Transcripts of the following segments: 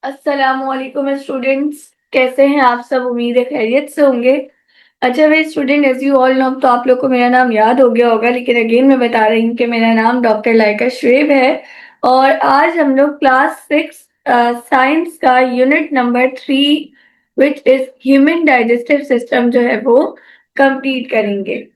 अस्सलामुअलैकुम स्टूडेंट्स। कैसे हैं आप सब? उम्मीद है खैरियत से होंगे। अच्छा वे student, as you all know, तो आप लोग को मेरा नाम याद हो गया होगा, लेकिन अगेन मैं बता रही हूँ कि मेरा नाम डॉक्टर लाइका शुएब है। और आज हम लोग क्लास 6 साइंस का unit number 3 which is human digestive system जो है वो कंप्लीट करेंगे।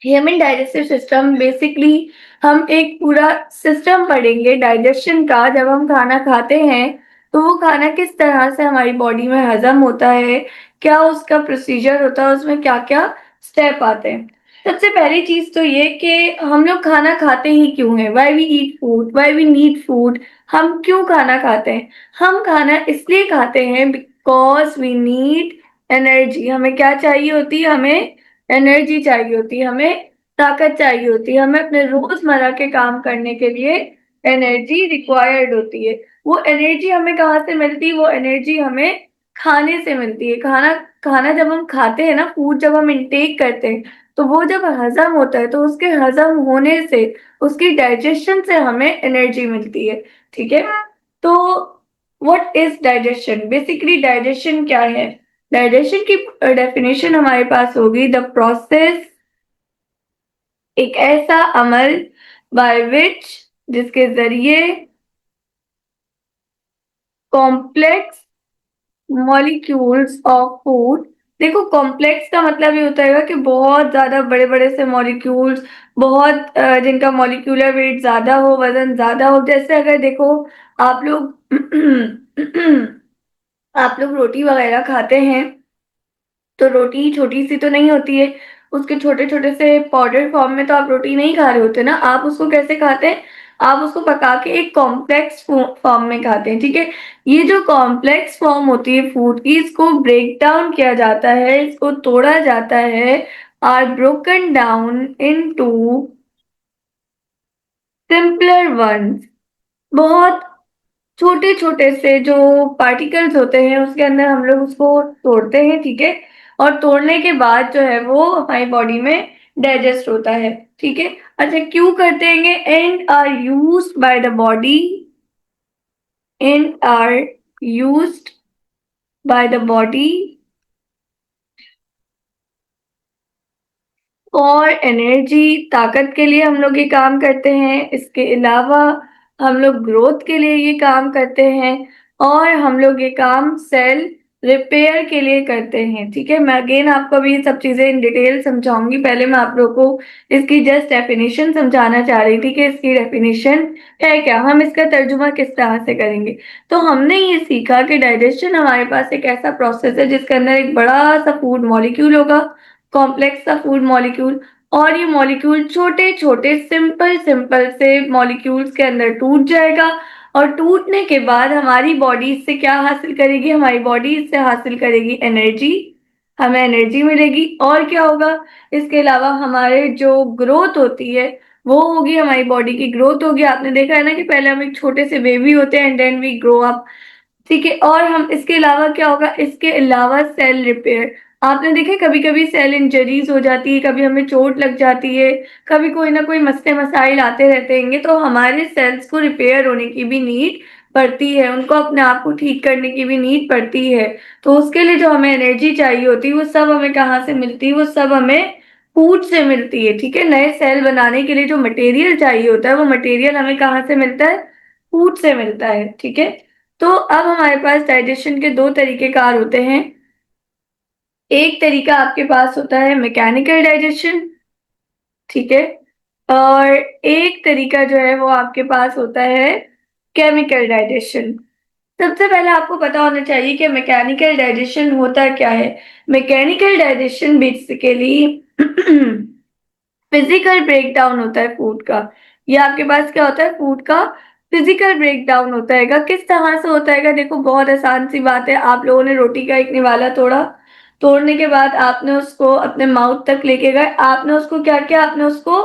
ह्यूमन डाइजेस्टिव सिस्टम बेसिकली हम एक पूरा सिस्टम पढ़ेंगे डाइजेशन का। जब हम खाना खाते हैं तो वो खाना किस तरह से हमारी बॉडी में हजम होता है, क्या उसका प्रोसीजर होता है, उसमें क्या क्या स्टेप आते हैं। सबसे पहली चीज तो ये कि हम लोग खाना खाते ही क्यों हैं, why we eat food, why we need food. हम क्यों खाना खाते हैं? हम खाना इसलिए खाते हैं बिकॉज वी नीड एनर्जी। हमें क्या चाहिए होती है? हमें एनर्जी चाहिए होती है, हमें ताकत चाहिए होती है, हमें अपने रोजमर्रा के काम करने के लिए एनर्जी रिक्वायर्ड होती है। वो एनर्जी हमें कहाँ से मिलती है? वो एनर्जी हमें खाने से मिलती है। खाना खाना जब हम खाते हैं ना, फूड जब हम इंटेक करते हैं, तो वो जब हजम होता है तो उसके हजम होने से, उसकी डाइजेशन से हमें एनर्जी मिलती है। ठीक है। तो what is digestion? Basically digestion क्या है? डाइजेशन की डेफिनेशन हमारे पास होगी द प्रोसेस, एक ऐसा अमल बाय विच, जिसके जरिए कॉम्प्लेक्स मॉलिक्यूल्स ऑफ फूड। देखो, कॉम्प्लेक्स का मतलब ये होता है कि बहुत ज्यादा बड़े बड़े से मॉलिक्यूल्स, बहुत जिनका मॉलिक्यूलर वेट ज्यादा हो, वजन ज्यादा हो। जैसे अगर देखो आप लोग आप लोग रोटी वगैरह खाते हैं तो रोटी छोटी सी तो नहीं होती है, उसके छोटे छोटे से पाउडर फॉर्म में तो आप रोटी नहीं खा रहे होते ना। आप उसको कैसे खाते हैं? आप उसको पका के एक कॉम्प्लेक्स फॉर्म में खाते हैं। ठीक है। ये जो कॉम्प्लेक्स फॉर्म होती है फूड की, इसको ब्रेक डाउन किया जाता है, इसको तोड़ा जाता है, are broken down into simpler ones. बहुत छोटे छोटे से जो पार्टिकल्स होते हैं उसके अंदर हम लोग उसको तोड़ते हैं। ठीक है। और तोड़ने के बाद जो है वो हमारी बॉडी में डाइजेस्ट होता है। ठीक है। अच्छा, क्यों करते हैं? And are used by the body, and are used by the body और एनर्जी, ताकत के लिए हम लोग ये काम करते हैं। इसके अलावा हम लोग ग्रोथ के लिए ये काम करते हैं, और हम लोग ये काम सेल रिपेयर के लिए करते हैं। ठीक है। मैं अगेन आपको अभी ये सब चीजें इन डिटेल समझाऊंगी। पहले मैं आप लोग को इसकी जस्ट डेफिनेशन समझाना चाह रही थी कि इसकी डेफिनेशन है क्या, हम इसका तर्जुमा किस तरह से करेंगे। तो हमने ये सीखा कि डाइजेशन हमारे पास एक ऐसा प्रोसेस है जिसके अंदर एक बड़ा सा फूड मॉलिक्यूल होगा, कॉम्प्लेक्स सा फूड मॉलिक्यूल। और ये मॉलिक्यूल छोटे छोटे सिंपल सिंपल से मॉलिक्यूल्स के अंदर टूट जाएगा, और टूटने के बाद हमारी बॉडी इससे क्या हासिल करेगी? हमारी बॉडी इससे हासिल करेगी एनर्जी। हमें एनर्जी मिलेगी, और क्या होगा? इसके अलावा हमारे जो ग्रोथ होती है वो होगी, हमारी बॉडी की ग्रोथ होगी। आपने देखा है ना कि पहले हम एक छोटे से बेबी होते हैं and then we grow up. ठीक है। और हम इसके अलावा क्या होगा? इसके अलावा सेल रिपेयर। आपने देखे कभी कभी सेल इंजरीज हो जाती है, कभी हमें चोट लग जाती है, कभी कोई ना कोई मसले मसाइल आते रहते हैं, तो हमारे सेल्स को रिपेयर होने की भी नीड पड़ती है, उनको अपने आप को ठीक करने की भी नीड पड़ती है। तो उसके लिए जो हमें एनर्जी चाहिए होती है वो सब हमें कहाँ से मिलती है? वो सब हमें फूड से मिलती है। ठीक है। नए सेल बनाने के लिए जो मटेरियल चाहिए होता है वो मटेरियल हमें कहाँ से मिलता है? फूड से मिलता है। ठीक है। तो अब हमारे पास डाइजेशन के दो तरीके कार होते हैं। एक तरीका आपके पास होता है मैकेनिकल डाइजेशन। ठीक है। और एक तरीका जो है वो आपके पास होता है केमिकल डाइजेशन। सबसे पहले आपको पता होना चाहिए कि मैकेनिकल डाइजेशन होता क्या है। Mechanical digestion basically physical breakdown होता है फूड का। ये आपके पास क्या होता है? फूड का फिजिकल ब्रेकडाउन होता है। किस तरह से होता है? देखो, बहुत आसान सी बात है। आप लोगों ने रोटी का एक निवाला तोड़ा, तोड़ने के बाद आपने उसको अपने माउथ तक लेके गए, आपने उसको क्या किया? आपने उसको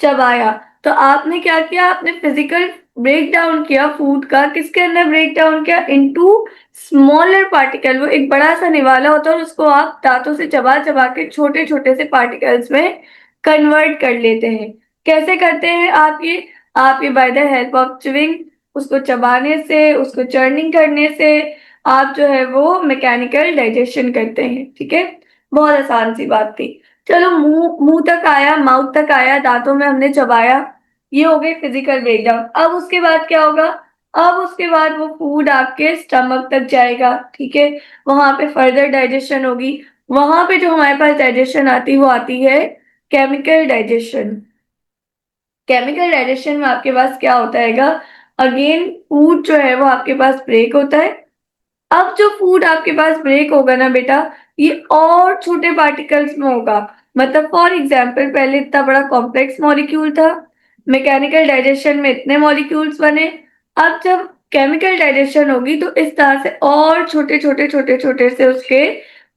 चबाया। तो आपने क्या किया? आपने फिजिकल ब्रेक डाउन किया फूड का। किसके अंदर ब्रेक डाउन किया? Into smaller particle. वो एक बड़ा सा निवाला होता है और उसको आप दांतों से चबा चबा के छोटे छोटे से पार्टिकल्स में कन्वर्ट कर लेते हैं। कैसे करते हैं आप ये? आप ये by the help of chewing, उसको चबाने से, उसको चर्निंग करने से आप जो है वो मैकेनिकल डाइजेशन करते हैं। ठीक है, बहुत आसान सी बात थी। चलो, मुंह मुंह तक आया, माउथ तक आया, दांतों में हमने चबाया, ये हो गए फिजिकल ब्रेकडाउन। अब उसके बाद क्या होगा? अब उसके बाद वो फूड आपके स्टमक तक जाएगा। ठीक है, वहां पे फर्दर डाइजेशन होगी। वहां पे जो हमारे पास डाइजेशन आती है वो आती है केमिकल डाइजेशन। केमिकल डाइजेशन में आपके पास क्या होता है? अगेन फूड जो है वो आपके पास ब्रेक होता है। अब जो फूड आपके पास ब्रेक होगा ना बेटा, ये और छोटे पार्टिकल्स में होगा। मतलब फॉर एग्जाम्पल, पहले इतना बड़ा कॉम्प्लेक्स मॉलिक्यूल था, मैकेनिकल डाइजेशन में इतने मॉलिक्यूल्स बने। अब जब केमिकल डाइजेशन होगी तो इस तरह से और छोटे छोटे छोटे छोटे से उसके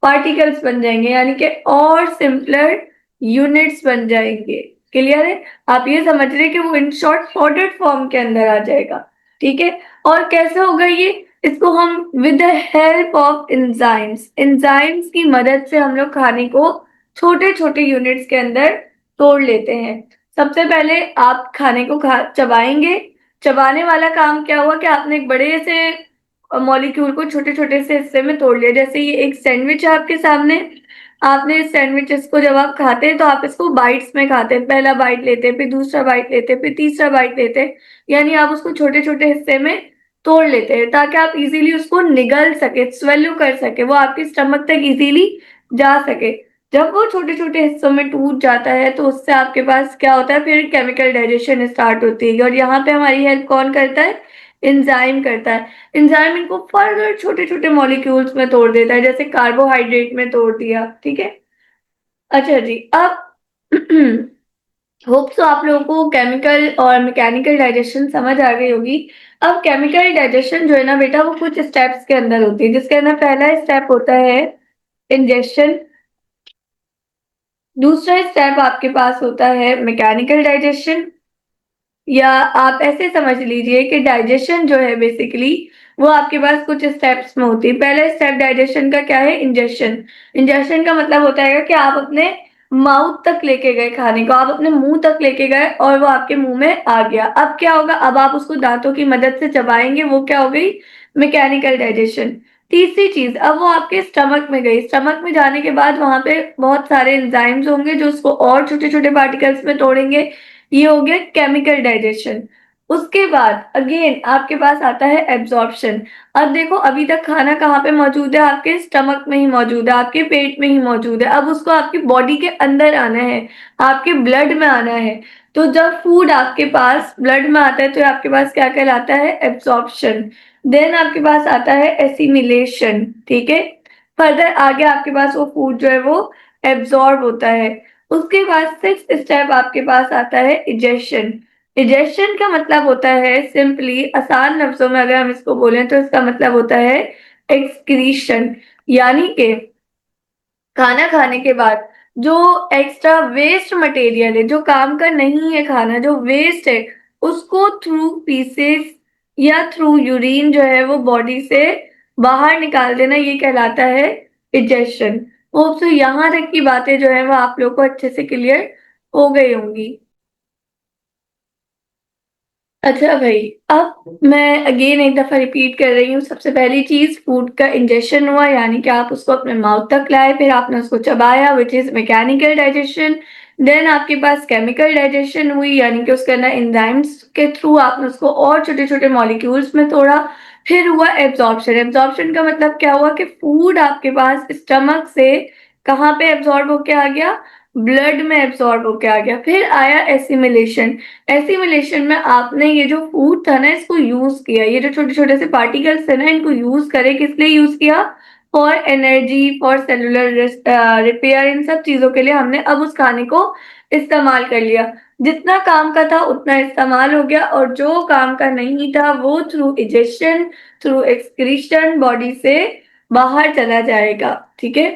पार्टिकल्स बन जाएंगे, यानी कि और सिंपलर यूनिट्स बन जाएंगे। क्लियर है? आप ये समझ रहे हैं कि वो इन शॉर्ट पाउडर्ड फॉर्म के अंदर आ जाएगा। ठीक है, और कैसे होगा ये? इसको हम with the help of enzymes, enzymes की मदद से हम लोग खाने को छोटे छोटे यूनिट्स के अंदर तोड़ लेते हैं। सबसे पहले आप खाने को चबाएंगे। चबाने वाला काम क्या हुआ कि आपने एक बड़े से मॉलिक्यूल को छोटे छोटे से हिस्से में तोड़ लिया। जैसे ये एक सैंडविच है आपके सामने, आपने इस सैंडविचेस को जब आप खाते हैं तो आप इसको बाइट्स में खाते हैं। पहला बाइट लेते हैं, फिर दूसरा बाइट लेते हैं, फिर तीसरा बाइट लेते हैं, यानी आप उसको छोटे छोटे हिस्से में तोड़ लेते हैं ताकि आप इजीली उसको निगल सके, स्वेलो कर सके, वो आपके स्टमक तक इजीली जा सके। जब वो छोटे छोटे हिस्सों में टूट जाता है तो उससे आपके पास क्या होता है? फिर केमिकल डाइजेशन स्टार्ट होती है, और यहाँ पे हमारी हेल्प कौन करता है? एंजाइम करता है। एंजाइम इनको फर्दर छोटे छोटे मॉलिक्यूल्स में तोड़ देता है, जैसे कार्बोहाइड्रेट में तोड़ दिया। ठीक है, अच्छा जी। अब होप सो आप लोगों को केमिकल और मैकेनिकल डाइजेशन समझ आ गई होगी। अब केमिकल डाइजेशन जो है ना बेटा, वो कुछ स्टेप्स के अंदर होती है, जिसके अंदर पहला स्टेप होता है इंजेक्शन। दूसरा स्टेप आपके पास होता है मैकेनिकल डाइजेशन, या आप ऐसे समझ लीजिए कि डाइजेशन जो है बेसिकली वो आपके पास कुछ स्टेप्स में होती है। पहला स्टेप डाइजेशन का क्या है? इंजेक्शन। इंजेक्शन का मतलब होता है कि आप अपने माउथ तक लेके गए खाने को, आप अपने मुंह तक लेके गए और वो आपके मुंह में आ गया। अब क्या होगा? अब आप उसको दांतों की मदद से चबाएंगे, वो क्या हो गई? Mechanical digestion. तीसरी चीज, अब वो आपके स्टमक में गई। स्टमक में जाने के बाद वहां पे बहुत सारे एंजाइम्स होंगे जो उसको और छोटे छोटे पार्टिकल्स में तोड़ेंगे, ये हो गया केमिकल डाइजेशन। उसके बाद अगेन आपके पास आता है एब्जॉर्प्शन। अब देखो, अभी तक खाना कहाँ पे मौजूद है? आपके स्टमक में ही मौजूद है, आपके पेट में ही मौजूद है। अब उसको आपकी बॉडी के अंदर आना है, आपके ब्लड में आना है। तो जब फूड आपके पास ब्लड में आता है तो आपके पास क्या कहलाता है? एब्जॉर्प्शन। देन आपके पास आता है एसिमिलेशन। ठीक है, फर्दर आगे आपके पास वो फूड जो है वो एब्जॉर्ब होता है। उसके बाद सिक्स स्टेप आपके पास आता है इजेशन। इजेशन का मतलब होता है सिंपली, आसान लफ्जों में अगर हम इसको बोलें तो इसका मतलब होता है एक्सक्रीशन, यानी कि खाना खाने के बाद जो एक्स्ट्रा वेस्ट मटेरियल है, जो काम का नहीं है खाना, जो वेस्ट है, उसको थ्रू पीसेस या थ्रू यूरिन जो है वो बॉडी से बाहर निकाल देना, ये कहलाता है इजेशन। होप सो यहाँ तक की बातें जो है वो आप लोग को अच्छे से क्लियर हो गई होंगी। अच्छा भाई, अब मैं अगेन एक दफा रिपीट कर रही हूँ। सबसे पहली चीज, फूड का इंजेशन हुआ, यानी कि आप उसको अपने माउथ तक लाए, फिर आपने उसको चबाया, which is mechanical digestion. Then आपके पास केमिकल डाइजेशन हुई, यानी कि उसके अंदर एंजाइम्स के थ्रू आपने उसको और छोटे छोटे मॉलिक्यूल्स में तोड़ा। फिर हुआ एब्जॉर्प्शन। एब्जॉर्प्शन का मतलब क्या हुआ कि फूड आपके पास स्टमक से कहाँ पे एब्जॉर्ब होके आ गया? ब्लड में एब्जॉर्ब होके आ गया। फिर आया एसिमिलेशन। एसिमिलेशन में आपने ये जो फूड था ना, इसको यूज किया, ये जो छोटे छोटे से पार्टिकल्स थे ना, इनको यूज करे, किस लिए यूज किया? For energy, for cellular repair, इन सब चीजों के लिए हमने अब उस खाने को इस्तेमाल कर लिया। जितना काम का था उतना इस्तेमाल हो गया, और जो काम का नहीं था वो through ejection, through excretion body से बाहर चला जाएगा। ठीक है,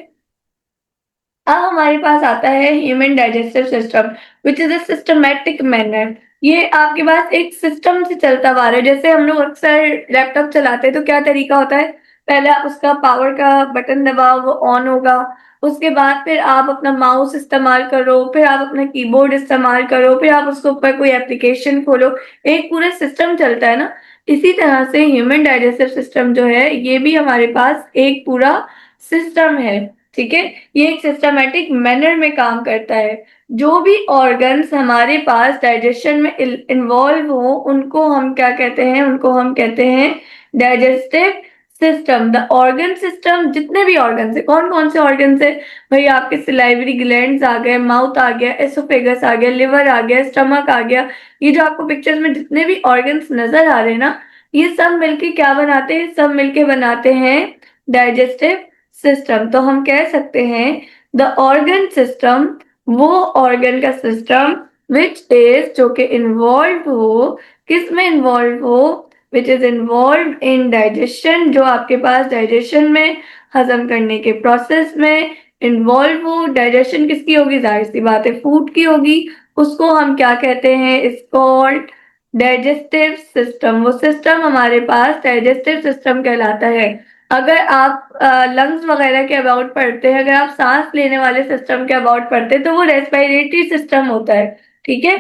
अब हमारे पास आता है human digestive system, which is a systematic manner. ये आपके पास एक सिस्टम से चलता हुआ आ रहा है। जैसे हम लोग अक्सर लैपटॉप चलाते हैं तो क्या तरीका होता है? पहले आप उसका पावर का बटन दबाओ, वो ऑन होगा। उसके बाद फिर आप अपना माउस इस्तेमाल करो, फिर आप अपना कीबोर्ड इस्तेमाल करो, फिर आप उसके ऊपर कोई एप्लीकेशन खोलो, एक पूरा सिस्टम चलता है ना। इसी तरह से ह्यूमन डाइजेस्टिव सिस्टम जो है ये भी हमारे पास एक पूरा सिस्टम है, ठीक है। ये एक सिस्टमैटिक मैनर में काम करता है। जो भी ऑर्गन्स हमारे पास डाइजेशन में इन्वॉल्व हो उनको हम क्या कहते हैं, उनको हम कहते हैं digestive system. The organ system, जितने भी ऑर्गन है, कौन कौन से ऑर्गन है भाई, आपके सिलाइवरी ग्लैंड्स आ गए, माउथ आ गया, एसोफेगस आ गया, लिवर आ गया, स्टमक आ गया। ये जो आपको पिक्चर्स में जितने भी ऑर्गन्स नजर आ रहे हैं ना, ये सब मिलके क्या बनाते हैं, सब मिलके बनाते हैं डाइजेस्टिव सिस्टम। तो हम कह सकते हैं द ऑर्गन सिस्टम, वो ऑर्गन का सिस्टम विच इज, जो कि इन्वॉल्व हो, किस में इन्वॉल्व हो, which is involve in digestion, जो आपके पास डाइजेशन में, हजम करने के प्रोसेस में इन्वॉल्व हो। डाइजेशन किसकी होगी, जाहिर सी बात है फूड की होगी। उसको हम क्या कहते हैं, इज कॉल्ड डाइजेस्टिव सिस्टम। वो सिस्टम हमारे पास डाइजेस्टिव सिस्टम कहलाता है। अगर आप लंग्स वगैरह के अबाउट पढ़ते हैं, अगर आप सांस लेने वाले सिस्टम के अबाउट पढ़ते हैं, तो वो रेस्पिरेटरी सिस्टम होता है, ठीक है।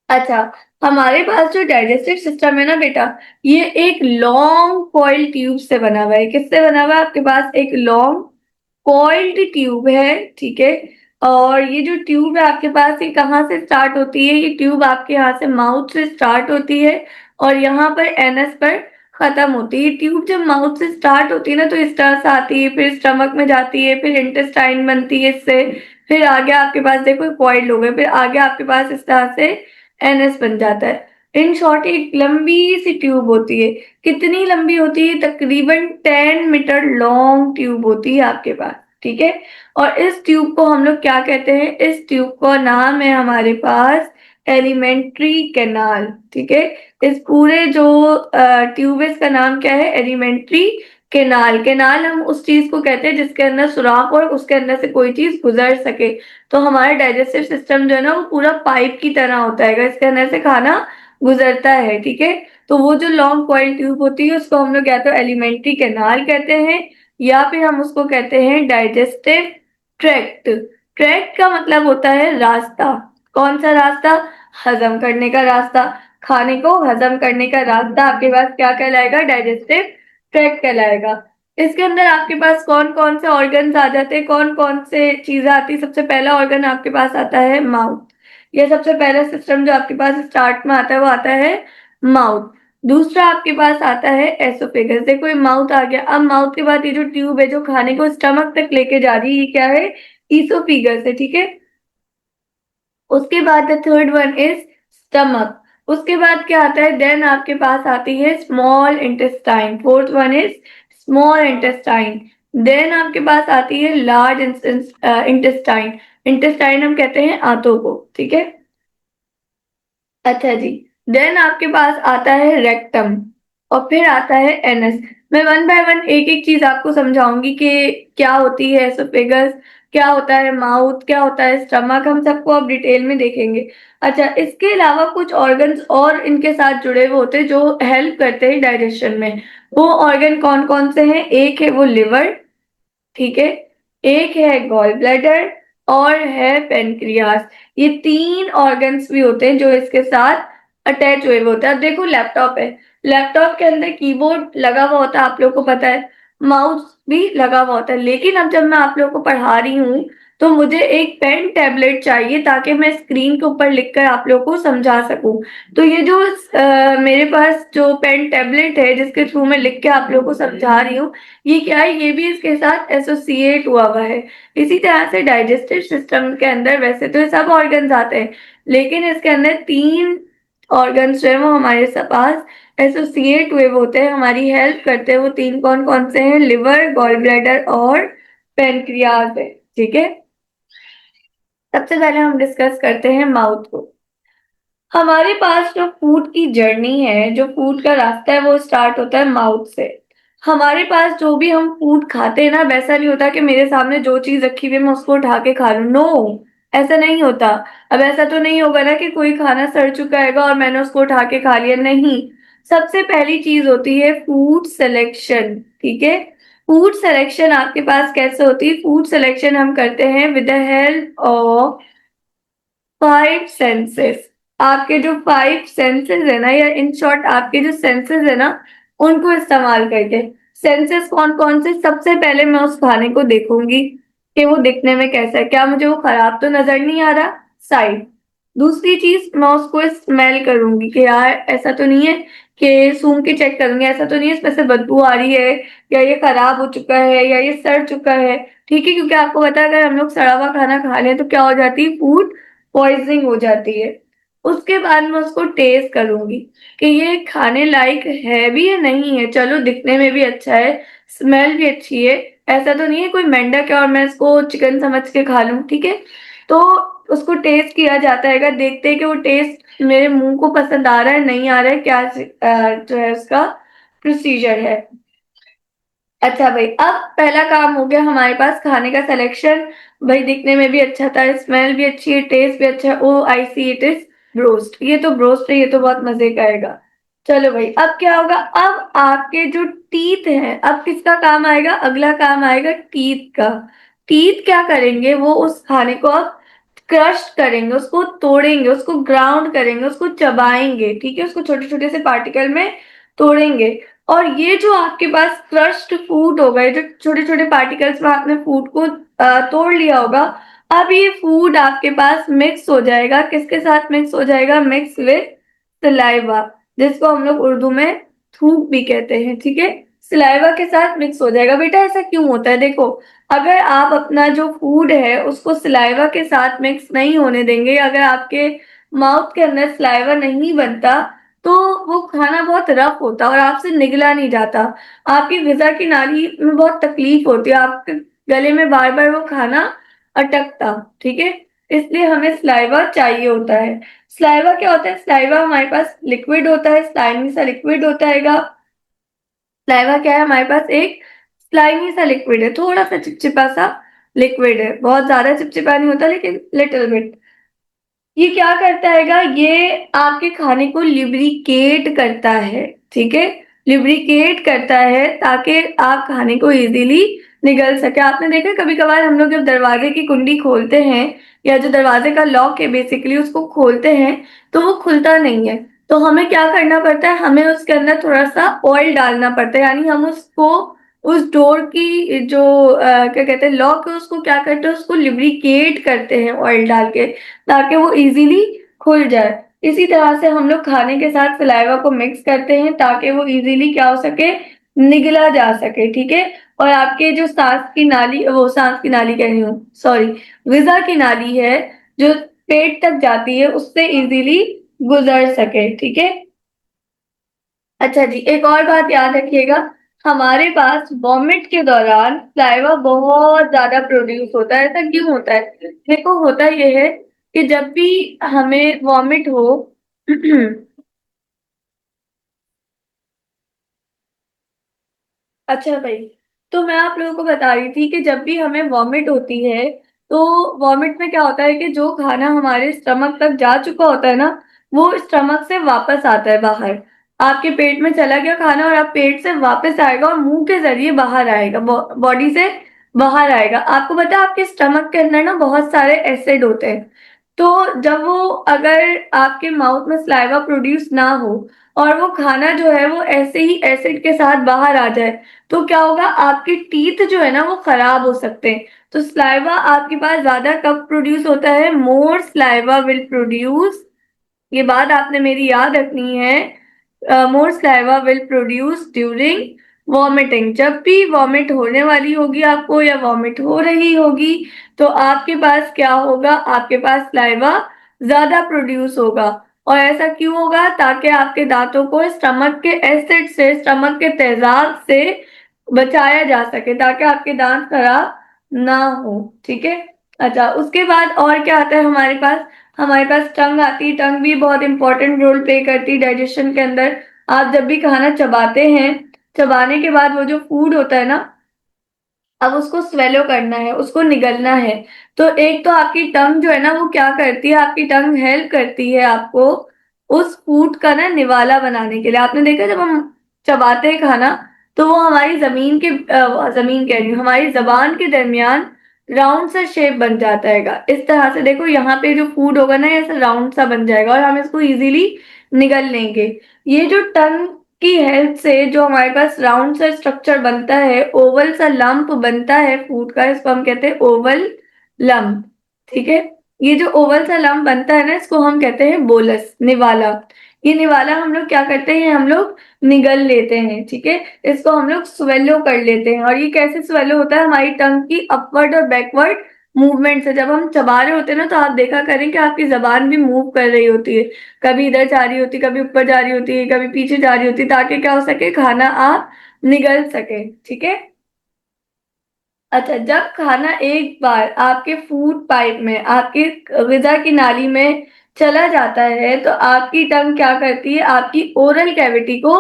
अच्छा, हमारे पास जो डाइजेस्टिव सिस्टम है ना बेटा, ये एक लॉन्ग कॉइल ट्यूब से बना हुआ है। किससे बना हुआ है, आपके पास एक लॉन्ग कॉइल्ड ट्यूब है, ठीक है। और ये जो ट्यूब है आपके पास, ये कहाँ से स्टार्ट होती है, ये ट्यूब आपके यहाँ से माउथ से स्टार्ट होती है और यहाँ पर एनएस पर खत्म होती है। ये ट्यूब जब माउथ से स्टार्ट होती है ना, तो इस तरह से आती है, फिर स्टमक में जाती है, फिर इंटेस्टाइन बनती है इससे, फिर आगे आपके पास देखो कॉइल्ड हो गए, फिर आगे आपके पास इस तरह से एनएस बन जाता है। इन शॉर्ट एक लंबी सी ट्यूब होती है। कितनी लंबी होती है, तकरीबन 10 मीटर लॉन्ग ट्यूब होती है आपके पास, ठीक है। और इस ट्यूब को हम लोग क्या कहते हैं, इस ट्यूब का नाम है हमारे पास एलिमेंट्री कैनाल, ठीक है। इस पूरे जो ट्यूब है इसका नाम क्या है, एलिमेंट्री कैनाल। कैनाल हम उस चीज को कहते हैं जिसके अंदर सुराख और उसके अंदर से कोई चीज गुजर सके। तो हमारा डाइजेस्टिव सिस्टम जो है ना, वो पूरा पाइप की तरह होता है, इसके अंदर से खाना गुजरता है, ठीक है। तो वो जो लॉन्ग कॉइल ट्यूब होती है उसको हम लोग या तो एलिमेंट्री कैनाल कहते हैं, या फिर हम उसको कहते हैं डाइजेस्टिव ट्रैक्ट। ट्रैक्ट का मतलब होता है रास्ता। कौन सा रास्ता, हजम करने का रास्ता। खाने को हजम करने का रास्ता आपके पास क्या कहलाएगा, डाइजेस्टिव ट्रैक्ट कहलाएगा। इसके अंदर आपके पास कौन कौन से ऑर्गन्स आ जाते हैं, कौन कौन से चीजें आती है। सबसे पहला ऑर्गन आपके पास आता है माउथ। ये सबसे पहला सिस्टम जो आपके पास स्टार्ट में आता है वो आता है माउथ। दूसरा आपके पास आता है एसोफेगस। देखो ये माउथ आ गया। अब माउथ के बाद ये जो ट्यूब है जो खाने को स्टमक तक लेके जा रही है, ये क्या है, ईसोफिगस है, ठीक है। उसके बाद the third one is stomach. उसके बाद क्या आता है, देन आपके पास आती है small intestine. Fourth one is small intestine. Then आपके पास आती है लार्ज इंटेस्टाइन। इंटेस्टाइन हम कहते हैं आंतों को, ठीक है। अच्छा जी, देन आपके पास आता है रेक्टम और फिर आता है एनस। मैं वन बाय वन एक एक चीज आपको समझाऊंगी कि क्या होती है एसोफेगस, क्या होता है माउथ, क्या होता है स्टमक, हम सबको अब डिटेल में देखेंगे। अच्छा, इसके अलावा कुछ ऑर्गन्स और इनके साथ जुड़े हुए होते हैं जो हेल्प करते हैं डाइजेशन में। वो ऑर्गन कौन कौन से हैं, एक है वो लिवर, ठीक है, एक है गॉल ब्लैडर और है पेनक्रियास। ये तीन ऑर्गन्स भी होते हैं जो इसके साथ अटैच हुए हुए होते हैं। अब देखो लैपटॉप है, लैपटॉप के अंदर कीबोर्ड लगा हुआ होता है, आप लोगों को पता है, माउस भी लगा हुआ होता है। लेकिन अब जब मैं आप लोगों को पढ़ा रही हूँ तो मुझे एक पेन टैबलेट चाहिए ताकि मैं स्क्रीन के ऊपर लिखकर आप लोगों को समझा सकूं। तो ये जो मेरे पास जो पेन टैबलेट है जिसके थ्रू मैं लिख के आप लोगों को समझा रही हूँ, ये क्या है, ये भी इसके साथ एसोसिएट हुआ हुआ है। इसी तरह से डाइजेस्टिव सिस्टम के अंदर वैसे तो ये सब ऑर्गन्स आते हैं, लेकिन इसके अंदर तीन ऑर्गन्स जो है वो हमारे पास एसोसिएट हुए होते हैं, हमारी हेल्प करते हैं। वो तीन कौन कौन से हैं, लिवर, गॉल ब्लैडर और पेनक्रियाज है, ठीक है। सबसे पहले हम डिस्कस करते हैं माउथ को। हमारे पास जो फूड की जर्नी है, जो फूड का रास्ता है, वो स्टार्ट होता है माउथ से। हमारे पास जो भी हम फूड खाते हैं ना, वैसा नहीं होता कि मेरे सामने जो चीज रखी हुई है मैं उसको उठा के खा लूं। नो, ऐसा नहीं होता। अब ऐसा तो नहीं होगा ना कि कोई खाना सड़ चुका है और मैंने उसको उठा के खा लिया, नहीं। सबसे पहली चीज होती है फूड सिलेक्शन, ठीक है। फूड सिलेक्शन आपके पास कैसे होती है, फूड सिलेक्शन हम करते हैं with the help of five senses. आपके जो 5 सेंसेस है ना, या इन शॉर्ट आपके जो सेंसेस है ना, उनको इस्तेमाल करके। सेंसेस कौन कौन से? सबसे पहले मैं उस खाने को देखूंगी कि वो दिखने में कैसा है, क्या मुझे वो खराब तो नजर नहीं आ रहा, साइड। दूसरी चीज, मैं उसको स्मेल करूंगी कि यार ऐसा तो नहीं है, कि सूंघ के चेक करूंगी ऐसा तो नहीं है इसमें से बदबू आ रही है, या ये खराब हो चुका है, या ये सड़ चुका है। ठीक है, क्योंकि आपको पता है अगर हम लोग सड़ा हुआ खाना खा लें तो क्या हो जाती है, फूड पॉइजनिंग हो जाती है। उसके बाद मैं उसको टेस्ट करूंगी कि ये खाने लायक है भी या नहीं है। चलो दिखने में भी अच्छा है, स्मेल भी अच्छी है, ऐसा तो नहीं है कोई मेंढक है और मैं इसको चिकन समझ के खा लूं। ठीक है, तो उसको टेस्ट किया जाता है, अगर देखते हैं कि वो टेस्ट मेरे मुंह को पसंद आ रहा है नहीं आ रहा है, क्या जो है उसका प्रोसीजर है। अच्छा भाई, अब पहला काम हो गया हमारे पास खाने का सिलेक्शन। भाई दिखने में भी अच्छा था, स्मेल भी अच्छी है, टेस्ट भी अच्छा है। ओ आई सी, इट इज ब्रोस्ट। ये तो ब्रोस्ट है, ये तो बहुत मजे का आएगा। चलो भाई, अब क्या होगा? अब आपके जो टीथ हैं, अब किसका काम आएगा? अगला काम आएगा टीथ का। टीथ क्या करेंगे? वो उस खाने को अब क्रश करेंगे, उसको तोड़ेंगे, उसको ग्राउंड करेंगे, उसको चबाएंगे। ठीक है, उसको छोटे छोटे से पार्टिकल में तोड़ेंगे। और ये जो आपके पास क्रश्ड फूड होगा, ये जो छोटे छोटे पार्टिकल्स में आपने फूड को तोड़ लिया होगा, अब ये फूड आपके पास मिक्स हो जाएगा। किसके साथ मिक्स हो जाएगा? मिक्स विथ सलाइवा, जिसको हम लोग उर्दू में थूक भी कहते हैं। ठीक है, सलाइवा के साथ मिक्स हो जाएगा। बेटा ऐसा क्यों होता है? देखो, अगर आप अपना जो फूड है उसको सलाइवा के साथ मिक्स नहीं होने देंगे, अगर आपके माउथ के अंदर सलाइवा नहीं बनता, तो वो खाना बहुत रफ होता और आपसे निगला नहीं जाता। आपकी ग़िज़ा की नाली में बहुत तकलीफ होती है, आपके गले में बार बार वो खाना अटकता। ठीक है, इसलिए हमें सलाइवा चाहिए होता है। सलाइवा क्या होता है? सलाइवा हमारे पास लिक्विड होता है, स्लाइमी सा लिक्विड होता है। सलाइवा क्या है? हमारे पास एक स्लाइमी सा लिक्विड है, थोड़ा सा चिपचिपा सा लिक्विड है, बहुत ज्यादा चिपचिपा नहीं होता लेकिन लिटिल बिट। ये क्या करता हैगा? ये आपके खाने को लिब्रिकेट करता है। ठीक है, लिब्रिकेट करता है ताकि आप खाने को इजीली निगल सके। आपने देखा कभी कभार हम लोग जब दरवाजे की कुंडी खोलते हैं, या जो दरवाजे का लॉक है बेसिकली उसको खोलते हैं, तो वो खुलता नहीं है। तो हमें क्या करना पड़ता है? हमें उसके अंदर थोड़ा सा ऑयल डालना पड़ता है, यानी हम उसको, उस डोर की जो क्या कहते हैं, लॉक है, उसको क्या करते हैं? उसको लिब्रिकेट करते हैं ऑयल डाल के, ताकि वो इजीली खुल जाए। इसी तरह से हम लोग खाने के साथ सलाइवा को मिक्स करते हैं ताकि वो इजीली क्या हो सके, निगला जा सके। ठीक है, और आपके जो सांस की नाली, वो सांस की नाली कह रही हूँ, सॉरी, ग़िज़ा की नाली है जो पेट तक जाती है, उससे इजीली गुजर सके। ठीक है, अच्छा जी, एक और बात याद रखिएगा, हमारे पास वॉमिट के दौरान सलाइवा बहुत ज्यादा प्रोड्यूस होता है। ऐसा क्यों होता है? देखो, होता यह है कि जब भी हमें वॉमिट हो अच्छा भाई, तो मैं आप लोगों को बता रही थी कि जब भी हमें वॉमिट होती है, तो वॉमिट में क्या होता है कि जो खाना हमारे स्टमक तक जा चुका होता है ना, वो स्टमक से वापस आता है बाहर। आपके पेट में चला गया खाना और आप पेट से वापस आएगा और मुंह के जरिए बाहर आएगा, बॉडी से बाहर आएगा। आपको पता है आपके स्टमक के अंदर ना बहुत सारे एसिड होते हैं। तो जब वो, अगर आपके माउथ में सलाइवा प्रोड्यूस ना हो और वो खाना जो है वो ऐसे ही एसिड के साथ बाहर आ जाए, तो क्या होगा? आपके टीथ जो है ना वो खराब हो सकते हैं। तो सलाइवा आपके पास ज्यादा कब प्रोड्यूस होता है? मोर सलाइवा विल प्रोड्यूस, ये बात आपने मेरी याद रखनी है। More saliva will produce during vomiting. जब भी वॉमिट होने वाली होगी आपको, या वॉमिट हो रही होगी, तो आपके पास क्या होगा? आपके पास सलाइवा ज्यादा प्रोड्यूस होगा। और ऐसा क्यों होगा? ताकि आपके दांतों को स्टमक के एसिड से, स्टमक के तेजाब से बचाया जा सके, ताकि आपके दांत खराब ना हो। ठीक है, अच्छा, उसके बाद और क्या आता है हमारे पास? हमारे पास टंग आती है। टंग भी बहुत इंपॉर्टेंट रोल प्ले करती है डाइजेशन के अंदर। आप जब भी खाना चबाते हैं, चबाने के बाद वो जो फूड होता है ना, अब उसको स्वेलो करना है, उसको निगलना है। तो एक तो आपकी टंग जो है ना वो क्या करती है? आपकी टंग हेल्प करती है आपको उस फूड का ना निवाला बनाने के लिए। आपने देखा जब हम चबाते हैं खाना, तो वो हमारी जमीन के जमीन कह रही हूँ, हमारी जबान के दरमियान राउंड सा शेप बन जाता हैगा। इस तरह से देखो यहाँ पे जो फूड होगा ना ऐसा राउंड सा बन जाएगा और हम इसको इजीली निगल लेंगे। ये जो टंग की हेल्प से जो हमारे पास राउंड सा स्ट्रक्चर बनता है, ओवल सा लंप बनता है फूड का, इसको हम कहते हैं ओवल लंप। ठीक है, ये जो ओवल सा लंप बनता है ना इसको हम कहते हैं बोलस, निवाला। ये निवाला हम लोग क्या करते हैं, हम लोग निगल लेते हैं। ठीक है, इसको हम लोग स्वेलो कर लेते हैं। और ये कैसे स्वेलो होता है, हमारी टंग की अपवर्ड और बैकवर्ड मूवमेंट से। जब हम चबा रहे होते हैं ना तो आप देखा करें कि आपकी जबान भी मूव कर रही होती है, कभी इधर जा रही होती है, कभी ऊपर जा रही होती है, कभी पीछे जा रही होती है, ताकि क्या हो सके, खाना आप निगल सके। ठीक है। अच्छा, जब खाना एक बार आपके फूड पाइप में, आपके ग़िज़ा की नाली में चला जाता है तो आपकी टंग क्या करती है, आपकी ओरल कैविटी को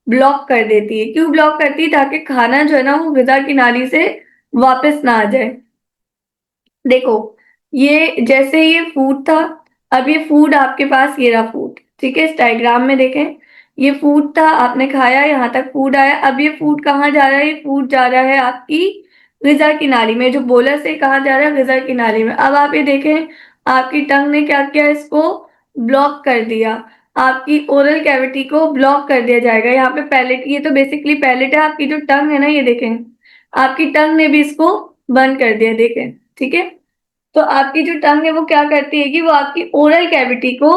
ब्लॉक कर देती है। क्यों ब्लॉक करती है, ताकि खाना जो है ना वो ग़िज़ा की नाली से वापस ना आ जाए। देखो, ये जैसे ये फूड था, अब ये फूड आपके पास, ये रहा फूड। ठीक है, इस डायग्राम में देखें, ये फूड था, आपने खाया, यहाँ तक फूड आया। अब ये फूड कहाँ जा रहा है, ये फूड जा रहा है आपकी ग़िज़ा की नाली में। जो बोलस है कहाँ जा रहा है, ग़िज़ा की नाली में। अब आप ये देखें, आपकी टंग ने क्या किया, इसको ब्लॉक कर दिया। आपकी ओरल कैविटी को ब्लॉक कर दिया जाएगा। यहाँ पे पैलेट, ये तो बेसिकली पैलेट है। आपकी जो टंग है ना, ये देखें, आपकी टंग ने भी इसको बंद कर दिया, देखें। ठीक है, तो आपकी जो टंग है वो क्या करती है कि वो आपकी ओरल कैविटी को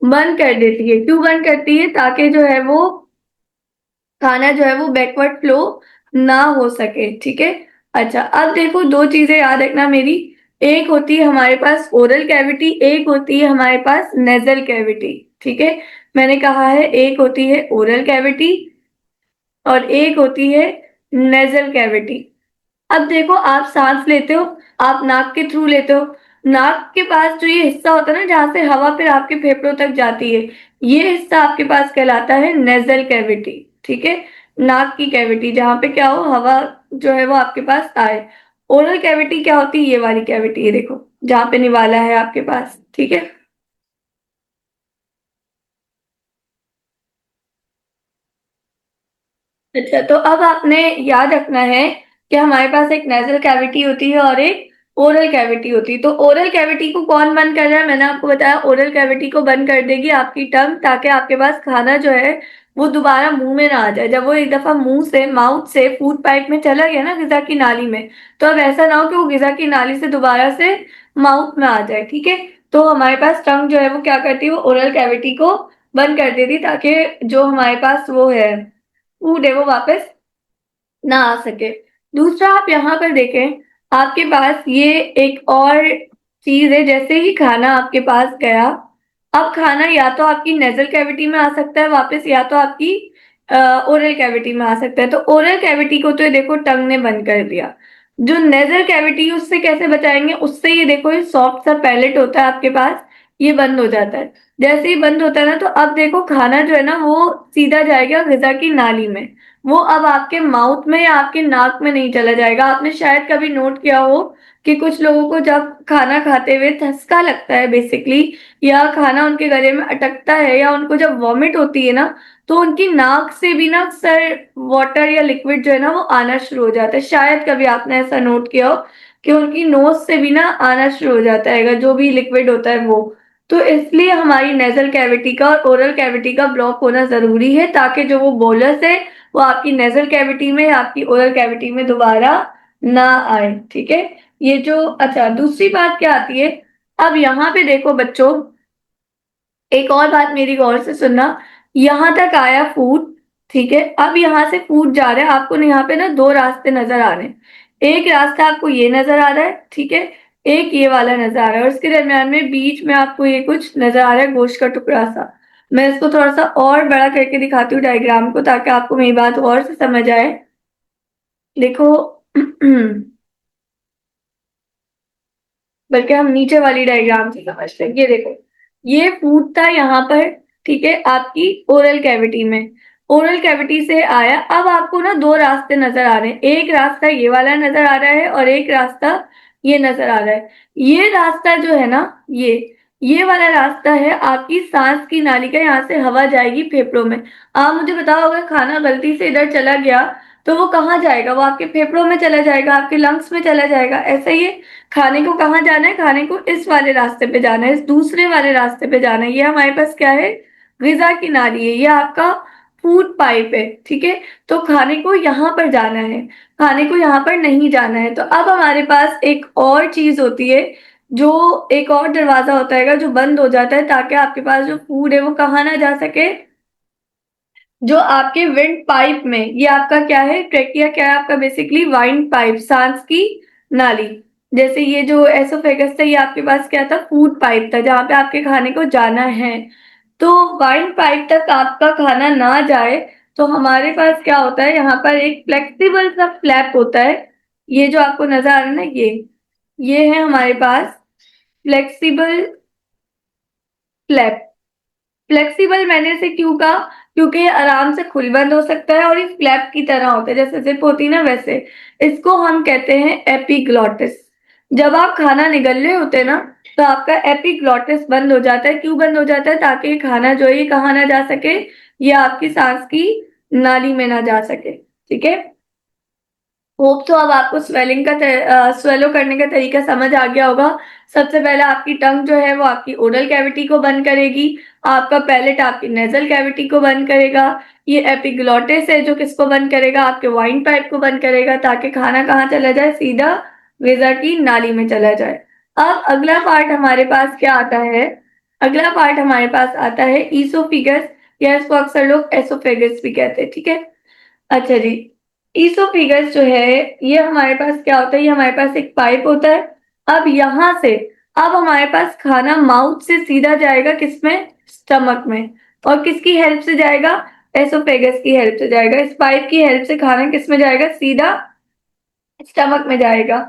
बंद कर देती है। क्यों बंद करती है, ताकि जो है वो खाना जो है वो बैकवर्ड फ्लो ना हो सके। ठीक है। अच्छा, अब देखो दो चीजें याद रखना मेरी, एक होती है हमारे पास ओरल कैविटी, एक होती है हमारे पास नेजल कैविटी। ठीक है, मैंने कहा है एक होती है ओरल कैविटी और एक होती है नेजल कैविटी। अब देखो, आप सांस लेते हो, आप नाक के थ्रू लेते हो। नाक के पास जो ये हिस्सा होता है ना, जहां से हवा फिर आपके फेफड़ों तक जाती है, ये हिस्सा आपके पास कहलाता है नेजल कैविटी। ठीक है, नाक की कैविटी, जहां पे क्या हो, हवा जो है वो आपके पास आए। ओरल कैविटी क्या होती है, ये वाली कैविटी, ये देखो जहां पे निवाला है आपके पास। ठीक है। अच्छा, तो अब आपने याद रखना है कि हमारे पास एक नेजल कैविटी होती है और एक ओरल कैविटी होती है। तो ओरल कैविटी को कौन बंद कर रहा है, मैंने आपको बताया, ओरल कैविटी को बंद कर देगी आपकी टंग, ताकि आपके पास खाना जो है वो दोबारा मुंह में ना आ जाए। जब वो एक दफा मुंह से, माउथ से फूड पाइप में चला गया ना, ग़िज़ा की नाली में, तो अब ऐसा ना हो कि वो ग़िज़ा की नाली से दोबारा से माउथ में आ जाए। ठीक है, तो हमारे पास टंग जो है वो क्या करती है, वो ओरल कैविटी को बंद कर देती, ताकि जो हमारे पास वो है फूड है वो वापस ना आ सके। दूसरा, आप यहाँ पर देखें, आपके पास ये एक और चीज है। जैसे ही खाना आपके पास गया, अब खाना या तो आपकी नेजल कैविटी में आ सकता है वापस, या तो आपकी ओरल कैविटी में आ सकता है। तो ओरल कैविटी को तो ये देखो टंग ने बंद कर दिया। जो नेजल कैविटी उससे कैसे बचाएंगे, उससे ये देखो, ये सॉफ्ट सा पैलेट होता है आपके पास, ये बंद हो जाता है। जैसे ही बंद होता है ना, तो अब देखो खाना जो है ना वो सीधा जाएगा ग़िज़ा की नाली में। वो अब आपके माउथ में या आपके नाक में नहीं चला जाएगा। आपने शायद कभी नोट किया हो कि कुछ लोगों को जब खाना खाते हुए धक्का लगता है बेसिकली, या खाना उनके गले में अटकता है, या उनको जब वॉमिट होती है ना, तो उनकी नाक से भी ना सर वाटर या लिक्विड जो है ना वो आना शुरू हो जाता है। शायद कभी आपने ऐसा नोट किया हो कि उनकी नोज से भी ना आना शुरू हो जाता है जो भी लिक्विड होता है वो। तो इसलिए हमारी नेजल कैविटी का और ओरल कैविटी का ब्लॉक होना जरूरी है, ताकि जो वो बोलस है वो आपकी नेजल कैविटी में, आपकी ओरल कैविटी में दोबारा ना आए। ठीक है, ये जो, अच्छा दूसरी बात क्या आती है, अब यहाँ पे देखो बच्चों, एक और बात मेरी गौर से सुनना। यहाँ तक आया फूड, ठीक है, अब यहाँ से फूड जा रहा है, आपको यहाँ पे ना दो रास्ते नजर आ रहे हैं। एक रास्ता आपको ये नजर आ रहा है, ठीक है, एक ये वाला नजर आ रहा है, और इसके दरम्यान में बीच में आपको ये कुछ नजर आ रहा है, गोश्त का टुकड़ा सा। मैं इसको थोड़ा सा और बड़ा करके दिखाती हूँ डायग्राम को, ताकि आपको मेरी बात और से समझ आए। देखो बल्कि हम नीचे वाली डायग्राम से समझते हैं। ये देखो, ये फूड था यहाँ पर, ठीक है, आपकी ओरल कैविटी में। ओरल कैविटी से आया, अब आपको ना दो रास्ते नजर आ रहे हैं। एक रास्ता ये वाला नजर आ रहा है और एक रास्ता ये नजर आ रहा है। ये रास्ता जो है ना, ये वाला रास्ता है आपकी सांस की नाली का। यहाँ से हवा जाएगी फेफड़ों में। आप मुझे बताओ, अगर खाना गलती से इधर चला गया, तो वो कहाँ जाएगा? वो आपके फेफड़ों में चला जाएगा, आपके लंग्स में चला जाएगा। ऐसा ही है, खाने को कहाँ जाना है? खाने को इस वाले रास्ते पे जाना है, इस दूसरे वाले रास्ते पे जाना है। ये हमारे पास क्या है? ग़िज़ा की नाली है, ये आपका फूड पाइप है, ठीक है। तो खाने को यहाँ पर जाना है, खाने को यहाँ पर नहीं जाना है। तो अब हमारे पास एक और चीज होती है, जो एक और दरवाजा होता है जो बंद हो जाता है, ताकि आपके पास जो फूड है वो कहाँ ना जा सके, जो आपके विंड पाइप में। ये आपका क्या है? ट्रेकिया क्या है आपका? बेसिकली वाइंड पाइप, सांस की नाली। जैसे ये जो एसोफेगस था, ये आपके पास क्या था? फूड पाइप था, जहां पे आपके खाने को जाना है। तो वाइंड पाइप तक आपका खाना ना जाए, तो हमारे पास क्या होता है? यहाँ पर एक फ्लेक्सिबल सा फ्लैप होता है। ये जो आपको नजर आ रहा है ना, ये है हमारे पास फ्लेक्सिबल फ्लैप। फ्लेक्सिबल मैंने से क्यों कहा? क्योंकि ये आराम से खुल बंद हो सकता है और ये फ्लैप की तरह होता है, जैसे जिप होती है ना वैसे। इसको हम कहते हैं एपिग्लॉटिस। जब आप खाना निगल रहे होते हैं ना, तो आपका एपिग्लॉटिस बंद हो जाता है। क्यों बंद हो जाता है? ताकि ये खाना जो है ये कहाँ ना जा सके, ये आपकी सांस की नाली में ना जा सके, ठीक है। होप तो अब आपको स्वेलिंग का स्वेलो करने का तरीका समझ आ गया होगा। सबसे पहले आपकी टंग जो है वो आपकी ओरल कैविटी को बंद करेगी, आपका पैलेट आपकी नेजल कैविटी को बंद करेगा। ये एपिग्लॉटिस है जो किसको बंद करेगा? आपके वाइंड पाइप को बंद करेगा, ताकि खाना कहाँ चला जाए? सीधा वेजा की नाली में चला जाए। अब अगला पार्ट हमारे पास क्या आता है? अगला पार्ट हमारे पास आता है ईसोफिगस, या इसको अक्सर लोग एसोफेगस भी कहते हैं, ठीक है। अच्छा जी, ईसोफिगस जो है, ये हमारे पास क्या होता है? ये हमारे पास एक पाइप होता है। अब यहां से, अब हमारे पास खाना माउथ से सीधा जाएगा किसमें? स्टमक में। और किसकी हेल्प से जाएगा? एसोफेगस की हेल्प से जाएगा। इस पाइप की हेल्प से खाना किसमें जाएगा? सीधा स्टमक में जाएगा।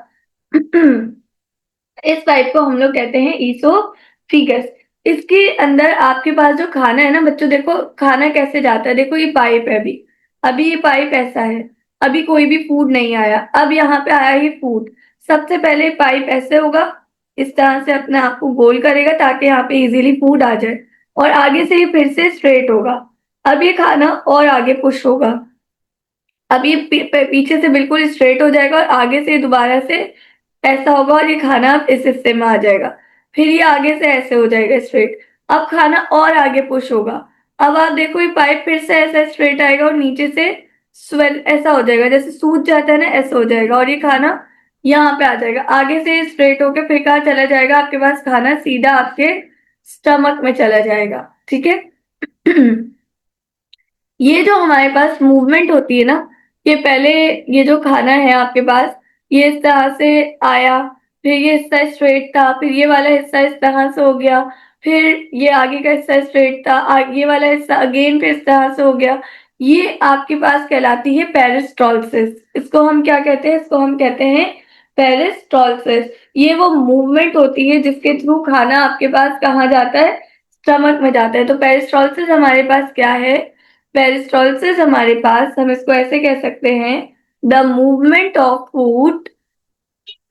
इस पाइप को हम लोग कहते हैं ईसोफिगस। इसके अंदर आपके पास जो खाना है ना बच्चों, देखो खाना कैसे जाता है। देखो ये पाइप है, अभी अभी ये पाइप ऐसा है, अभी कोई भी फूड नहीं आया। अब यहाँ पे आया ये फूड। सबसे पहले पाइप ऐसे होगा, इस तरह से अपने आप को गोल करेगा ताकि यहाँ पे इजीली फूड आ जाए, और आगे से ये फिर से स्ट्रेट होगा। अब ये खाना और आगे पुश होगा। अब ये पीछे से बिल्कुल स्ट्रेट हो जाएगा, और आगे से दोबारा से ऐसा होगा, और ये खाना अब इस हिस्से में आ जाएगा। फिर ये आगे से ऐसे हो जाएगा स्ट्रेट। अब खाना और आगे पुश होगा। अब आप देखो ये पाइप फिर से ऐसा स्ट्रेट आएगा, और नीचे से स्वेल ऐसा हो जाएगा, जैसे सूज जाता है ना, ऐसा हो जाएगा, और ये खाना यहाँ पे आ जाएगा। आगे से स्ट्रेट होके फिर कहाँ चला जाएगा? आपके पास खाना सीधा आपके स्टमक में चला जाएगा, ठीक है। ये जो हमारे पास मूवमेंट होती है ना, ये पहले, ये जो खाना है आपके पास, ये इस तरह से आया, फिर ये हिस्सा स्ट्रेट था, फिर ये वाला हिस्सा इस तरह से हो गया, फिर ये आगे का हिस्सा स्ट्रेट था, ये वाला हिस्सा अगेन फिर इस तरह से हो गया। ये आपके पास कहलाती है पेरिस्टॉल्सिस। इसको हम क्या कहते हैं? इसको हम कहते हैं पेरिस्टॉल्सिस। ये वो मूवमेंट होती है जिसके थ्रू खाना आपके पास कहाँ जाता है? स्टमक में जाता है। तो पेरिस्टॉल्सिस हमारे पास क्या है? पेरिस्टॉल्सिस हमारे पास, हम इसको ऐसे कह सकते हैं, द मूवमेंट ऑफ फूड,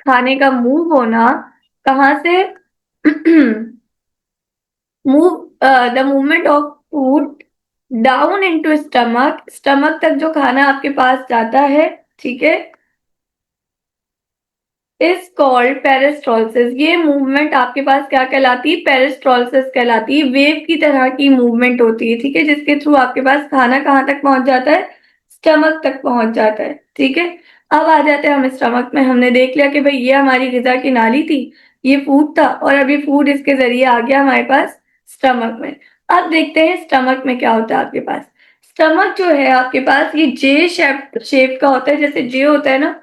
खाने का मूव होना कहाँ से? Move, the movement of food down into stomach, stomach तक जो खाना आपके पास जाता है, ठीक है, इज कॉल्ड पेरिस्टॉल्सिस। ये मूवमेंट आपके पास क्या कहलाती है? पेरिस्टॉल्सिस कहलाती है। वेव की तरह की मूवमेंट होती है, ठीक है, जिसके थ्रू आपके पास खाना कहाँ तक पहुंच जाता है? स्टमक तक पहुंच जाता है, ठीक है। अब आ जाते हैं हम स्टमक में। हमने देख लिया कि भाई ये हमारी ग़िज़ा की नाली थी, ये फूड था, और अभी फूड इसके जरिए आ गया हमारे पास स्टमक में। अब देखते हैं स्टमक में क्या होता है आपके पास। स्टमक जो है आपके पास, ये जे शेप का होता है, जैसे जे होता है ना,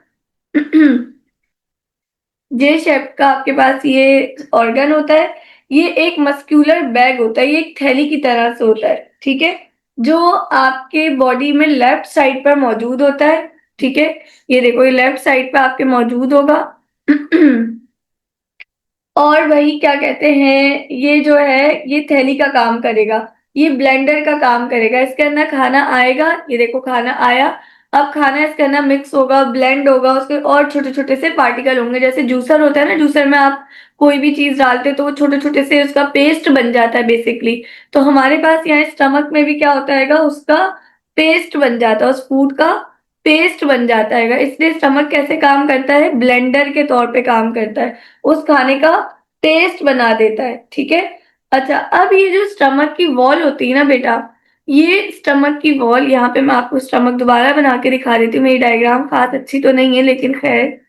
जे शेप का आपके पास ये ऑर्गन होता है। ये एक मस्क्यूलर बैग होता है, ये एक थैली की तरह से होता है, ठीक है, जो आपके बॉडी में लेफ्ट साइड पर मौजूद होता है, ठीक है। ये देखो ये लेफ्ट साइड पे आपके मौजूद होगा। और वही क्या कहते हैं, ये जो है ये थैली का काम करेगा, ये ब्लेंडर का काम करेगा। इसके अंदर खाना आएगा, ये देखो खाना आया। अब खाना इसके अंदर मिक्स होगा, ब्लेंड होगा, उसके और छोटे छोटे से पार्टिकल होंगे। जैसे जूसर होता है ना, जूसर में आप कोई भी चीज डालते हो तो वो छोटे छोटे से उसका पेस्ट बन जाता है बेसिकली। तो हमारे पास यहाँ स्टमक में भी क्या होता है, उसका पेस्ट बन जाता है, उस फूड का पेस्ट बन जाता है। इसलिए स्टमक कैसे काम करता है, ब्लेंडर के तौर पे काम करता है, उस खाने का टेस्ट बना देता है। ठीक है। अच्छा, अब ये जो स्टमक की वॉल होती है ना बेटा, ये स्टमक की वॉल, यहाँ पे मैं आपको स्टमक दोबारा बना के दिखा देती हूँ। मेरी डायग्राम खास अच्छी तो नहीं है, लेकिन खैर,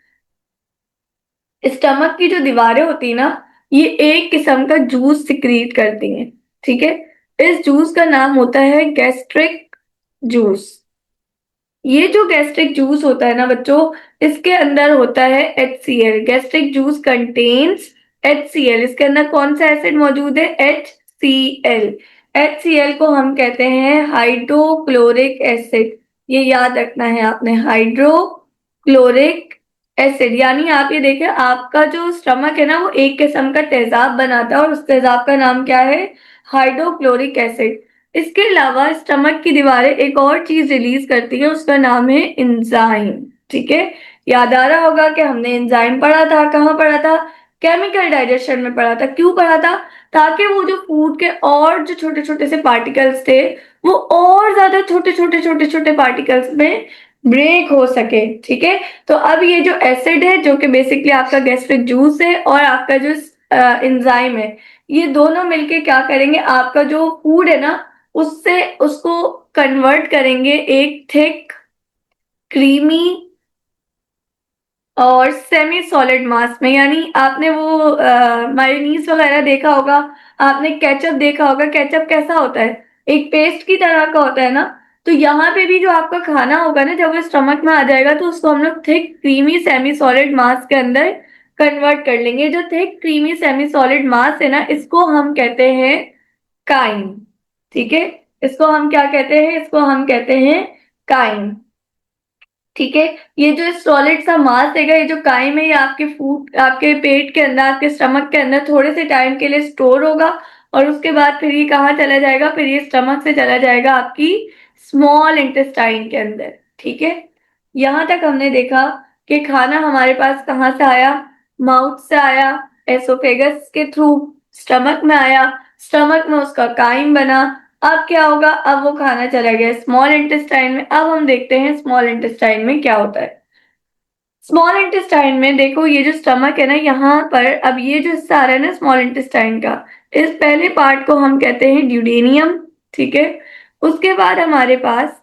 स्टमक की जो दीवारें होती है ना, ये एक किस्म का जूस सिक्रीट करती हैं। ठीक है। इस जूस का नाम होता है गैस्ट्रिक जूस। ये जो गैस्ट्रिक जूस होता है ना बच्चों, इसके अंदर होता है HCl। Gastric juice contains HCl। इसके अंदर कौन सा एसिड मौजूद है, HCl। HCl को हम कहते हैं हाइड्रोक्लोरिक एसिड। ये याद रखना है आपने, हाइड्रोक्लोरिक एसिड। यानी आप ये देखें, आपका जो स्टमक है ना, वो एक किस्म का तेजाब बनाता है, और उस तेजाब का नाम क्या है, हाइड्रोक्लोरिक एसिड। इसके अलावा स्टमक की दीवारें एक और चीज रिलीज करती है, उसका नाम है एंजाइम। ठीक है। याद आ रहा होगा कि हमने एंजाइम पढ़ा था, कहाँ पढ़ा था, केमिकल डाइजेशन में पढ़ा था। क्यों पढ़ा था, ताकि वो जो फूड के और जो छोटे छोटे से पार्टिकल्स थे, वो और ज्यादा छोटे छोटे छोटे छोटे पार्टिकल्स में ब्रेक हो सके। ठीक है। तो अब ये जो एसिड है, जो कि बेसिकली आपका गैस्ट्रिक जूस है, और आपका जो एंजाइम है, ये दोनों मिलके क्या करेंगे, आपका जो फूड है ना, उससे उसको कन्वर्ट करेंगे एक थिक, क्रीमी और सेमी सॉलिड मास में। यानी आपने वो मायोनीज वगैरह देखा होगा, आपने केचप देखा होगा, केचप कैसा होता है, एक पेस्ट की तरह का होता है ना। तो यहाँ पे भी जो आपका खाना होगा ना, जब वो स्टमक में आ जाएगा, तो उसको हम लोग थिक, क्रीमी, सेमी सॉलिड मास के अंदर कन्वर्ट कर लेंगे। जो थिक, क्रीमी, सेमी सॉलिड मास है ना, इसको हम कहते हैं काइम। ठीक है। इसको हम क्या कहते हैं, इसको हम कहते हैं काइम। ठीक है। ये जो सॉलिड सा मास है, ये जो काइम है, ये आपके फूड, आपके पेट के अंदर, आपके स्टमक के अंदर थोड़े से टाइम के लिए स्टोर होगा, और उसके बाद फिर ये कहाँ चला जाएगा, फिर ये स्टमक से चला जाएगा आपकी स्मॉल इंटेस्टाइन के अंदर। ठीक है। यहां तक हमने देखा कि खाना हमारे पास कहाँ से आया, माउथ से आया, एसोफेगस के थ्रू स्टमक में आया, स्टमक में उसका काइम बना। अब क्या होगा, अब वो खाना चला गया स्मॉल इंटेस्टाइन में। अब हम देखते हैं स्मॉल इंटेस्टाइन में क्या होता है। स्मॉल इंटेस्टाइन में देखो, ये जो स्टमक है ना, यहाँ पर अब ये जो हिस्सा आ रहा है ना स्मॉल इंटेस्टाइन का, इस पहले पार्ट को हम कहते हैं ड्यूडेनियम। ठीक है। उसके बाद हमारे पास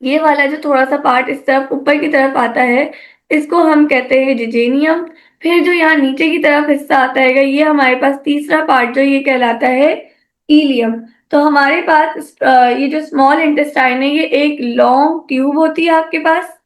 ये वाला जो थोड़ा सा पार्ट इस तरफ ऊपर की तरफ आता है, इसको हम कहते हैं जिजेनियम। फिर जो यहाँ नीचे की तरफ हिस्सा आता है, ये हमारे पास तीसरा पार्ट जो ये कहलाता है इलियम। तो हमारे पास ये जो स्मॉल इंटेस्टाइन है, ये एक लॉन्ग ट्यूब होती है आपके पास,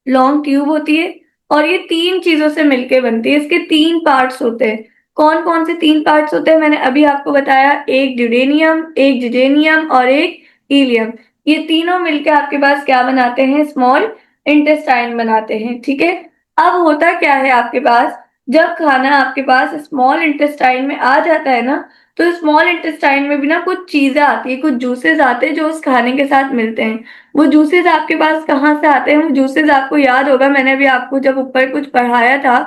लॉन्ग ट्यूब होती है, और ये तीन चीजों से मिलके बनती है। इसके तीन पार्ट्स होते हैं। कौन कौन से तीन पार्ट्स होते हैं, मैंने अभी आपको बताया, एक ड्यूडेनियम, एक जिजेनियम और एक हीलियम। ये तीनों मिलके आपके पास क्या बनाते हैं, स्मॉल इंटेस्टाइन बनाते हैं। ठीक है। अब होता क्या है आपके पास, जब खाना आपके पास स्मॉल इंटेस्टाइन में आ जाता है ना, तो स्मॉल इंटेस्टाइन में भी ना कुछ चीजें आती है, कुछ जूसेस आते हैं जो उस खाने के साथ मिलते हैं। वो जूसेस आपके पास कहाँ से आते हैं, वो जूसेस आपको याद होगा, मैंने भी आपको जब ऊपर कुछ पढ़ाया था